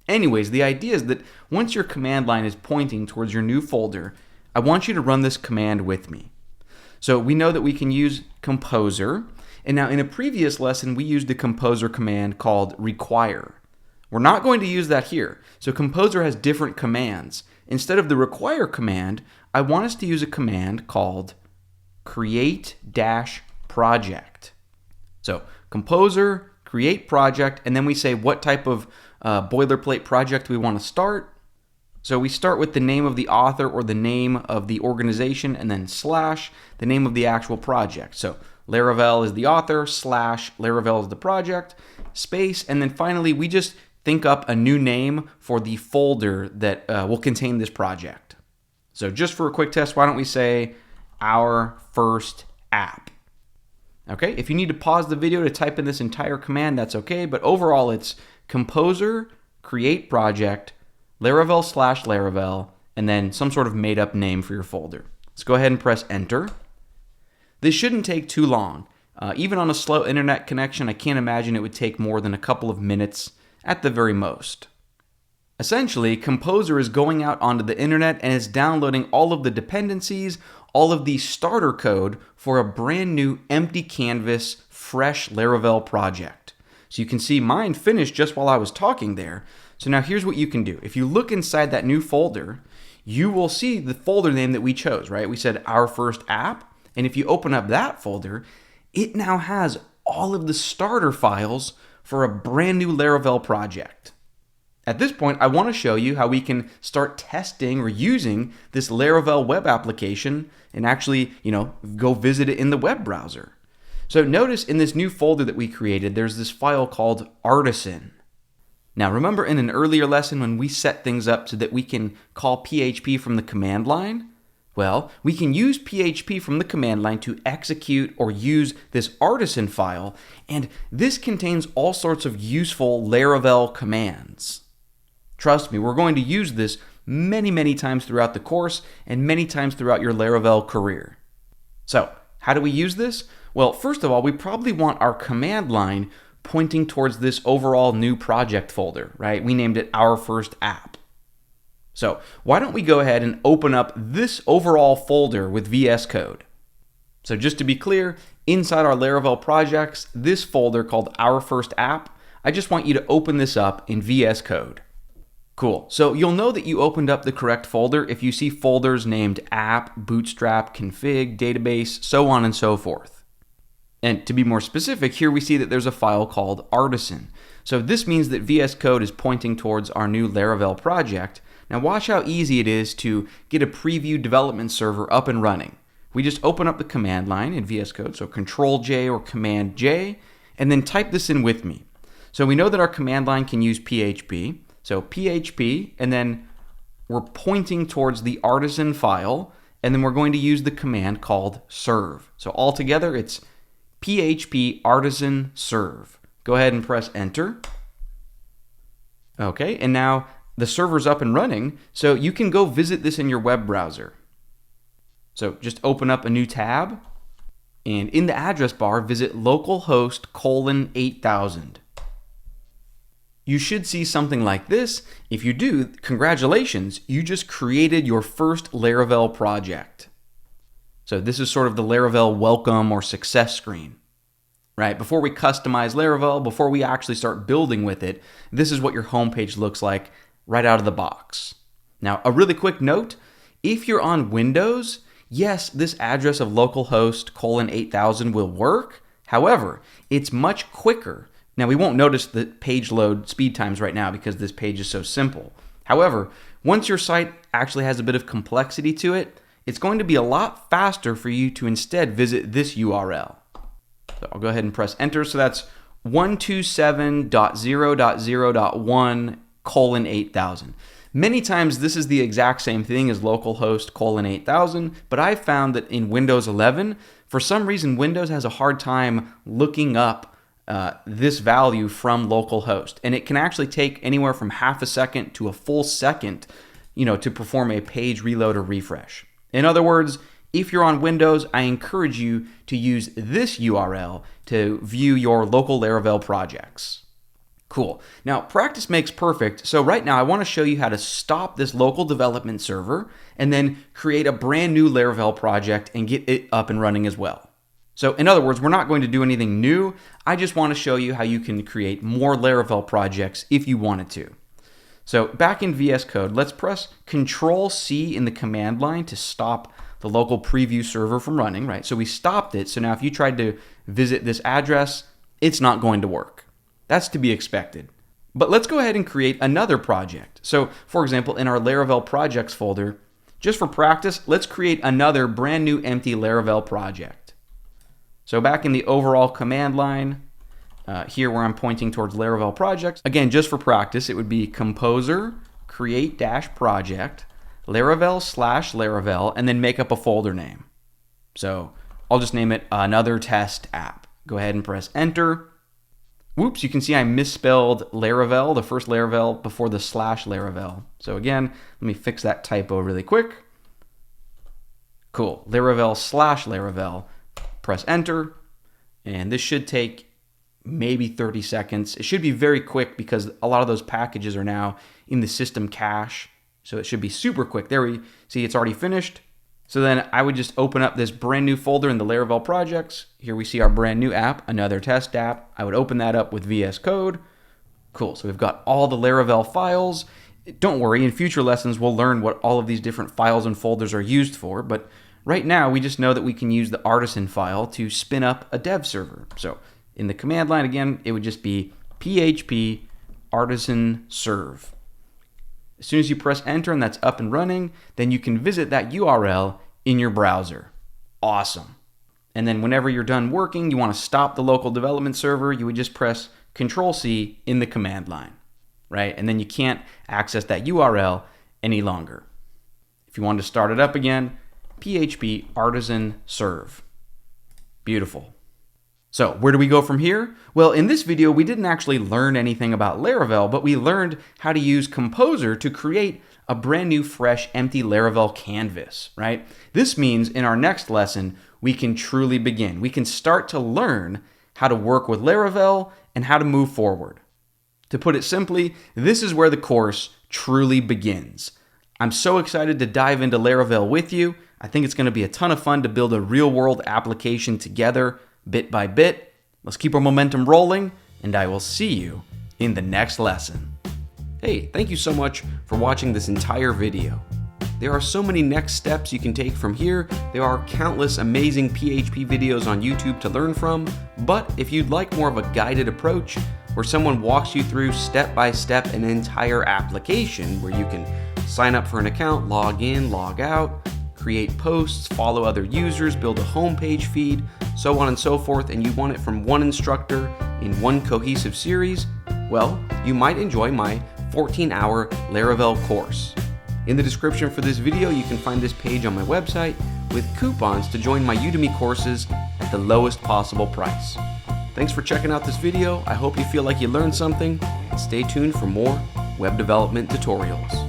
Anyways, the idea is that once your command line is pointing towards your new folder, I want you to run this command with me. So we know that we can use Composer. And now in a previous lesson, we used a Composer command called require. We're not going to use that here. So Composer has different commands. Instead of the require command, I want us to use a command called create-project. So Composer, create project, and then we say what type of boilerplate project we want to start. So we start with the name of the author or the name of the organization, and then slash the name of the actual project. So Laravel is the author, slash Laravel is the project, space, and then finally we just think up a new name for the folder that will contain this project. So just for a quick test, why don't we say our first app? Okay, if you need to pause the video to type in this entire command, that's okay, but overall it's composer, create project, Laravel / Laravel, and then some sort of made up name for your folder. Let's go ahead and press enter. This shouldn't take too long. Even on a slow internet connection, I can't imagine it would take more than a couple of minutes at the very most. Essentially, Composer is going out onto the internet and it's downloading all of the dependencies, all of the starter code for a brand new empty canvas, fresh Laravel project. So you can see mine finished just while I was talking there. So now here's what you can do. If you look inside that new folder, you will see the folder name that we chose, right? We said our first app. And if you open up that folder, it now has all of the starter files for a brand new Laravel project. At this point, I want to show you how we can start testing or using this Laravel web application and actually, go visit it in the web browser. So notice in this new folder that we created, there's this file called Artisan. Now remember in an earlier lesson when we set things up so that we can call PHP from the command line? Well, we can use PHP from the command line to execute or use this Artisan file, and this contains all sorts of useful Laravel commands. Trust me, we're going to use this many times throughout the course and many times throughout your Laravel career. So, how do we use this? Well, first of all, we probably want our command line pointing towards this overall new project folder, right? We named it Our First App. So why don't we go ahead and open up this overall folder with VS Code. So just to be clear, inside our Laravel projects, this folder called Our First App, I just want you to open this up in VS Code. Cool. So you'll know that you opened up the correct folder if you see folders named app, bootstrap, config, database, so on and so forth. And to be more specific, here we see that there's a file called Artisan. So this means that VS Code is pointing towards our new Laravel project. Now watch how easy it is to get a preview development server up and running. We just open up the command line in VS Code, so Control-J or Command-J, and then type this in with me. So we know that our command line can use PHP, so PHP, and then we're pointing towards the Artisan file, and then we're going to use the command called serve. So altogether it's PHP artisan serve. Go ahead and press enter. Okay, and now the server's up and running, so you can go visit this in your web browser. So just open up a new tab, and in the address bar, visit localhost:8000. You should see something like this. If you do, congratulations, you just created your first Laravel project. So this is sort of the Laravel welcome or success screen. Right? Before we customize Laravel, before we actually start building with it, this is what your homepage looks like right out of the box. Now, a really quick note, if you're on Windows, yes, this address of localhost:8000 will work. However, it's much quicker. Now, we won't notice the page load speed times right now because this page is so simple. However, once your site actually has a bit of complexity to it, it's going to be a lot faster for you to instead visit this URL. So I'll go ahead and press enter. So that's 127.0.0.1:8000. Many times this is the exact same thing as localhost:8000, but I've found that in Windows 11, for some reason Windows has a hard time looking up this value from localhost. And it can actually take anywhere from half a second to a full second, to perform a page reload or refresh. In other words, if you're on Windows, I encourage you to use this URL to view your local Laravel projects. Cool. Now, practice makes perfect. So right now, I want to show you how to stop this local development server and then create a brand new Laravel project and get it up and running as well. So in other words, we're not going to do anything new. I just want to show you how you can create more Laravel projects if you wanted to. So back in VS Code, let's press Control-C in the command line to stop the local preview server from running, right? So we stopped it. So now if you tried to visit this address, it's not going to work. That's to be expected. But let's go ahead and create another project. So for example, in our Laravel projects folder, just for practice, let's create another brand new empty Laravel project. So back in the overall command line, here where I'm pointing towards Laravel projects, again, just for practice, it would be composer, create-project, Laravel /Laravel, and then make up a folder name. So I'll just name it another test app. Go ahead and press enter. Whoops, you can see I misspelled Laravel, the first Laravel before the /Laravel. So again, let me fix that typo really quick. Cool, Laravel /Laravel. Press enter, and this should take maybe 30 seconds. It should be very quick because a lot of those packages are now in the system cache, so it should be super quick. There we see it's already finished. So then I would just open up this brand new folder in the Laravel projects. Here we see our brand new app, another test app. I would open that up with VS Code. Cool, so we've got all the Laravel files. Don't worry, in future lessons we'll learn what all of these different files and folders are used for, but right now we just know that we can use the artisan file to spin up a dev server. So in the command line again, it would just be PHP artisan serve. As soon as you press enter and that's up and running, then you can visit that URL in your browser. Awesome. And then whenever you're done working, you want to stop the local development server, you would just press Control-C in the command line, right? And then you can't access that URL any longer. If you want to start it up again, PHP artisan serve. Beautiful. So where do we go from here? Well, in this video, we didn't actually learn anything about Laravel, but we learned how to use Composer to create a brand new, fresh, empty Laravel canvas, right? This means in our next lesson, we can truly begin. We can start to learn how to work with Laravel and how to move forward. To put it simply, this is where the course truly begins. I'm so excited to dive into Laravel with you. I think it's going to be a ton of fun to build a real-world application together, bit by bit. Let's keep our momentum rolling, and I will see you in the next lesson. Hey, thank you so much for watching this entire video. There are so many next steps you can take from here. There are countless amazing PHP videos on YouTube to learn from, but if you'd like more of a guided approach where someone walks you through step by step an entire application where you can sign up for an account, log in, log out, create posts, follow other users, build a homepage feed, so on and so forth, and you want it from one instructor in one cohesive series, well, you might enjoy my 14-hour Laravel course. In the description for this video, you can find this page on my website with coupons to join my Udemy courses at the lowest possible price. Thanks for checking out this video. I hope you feel like you learned something, and stay tuned for more web development tutorials.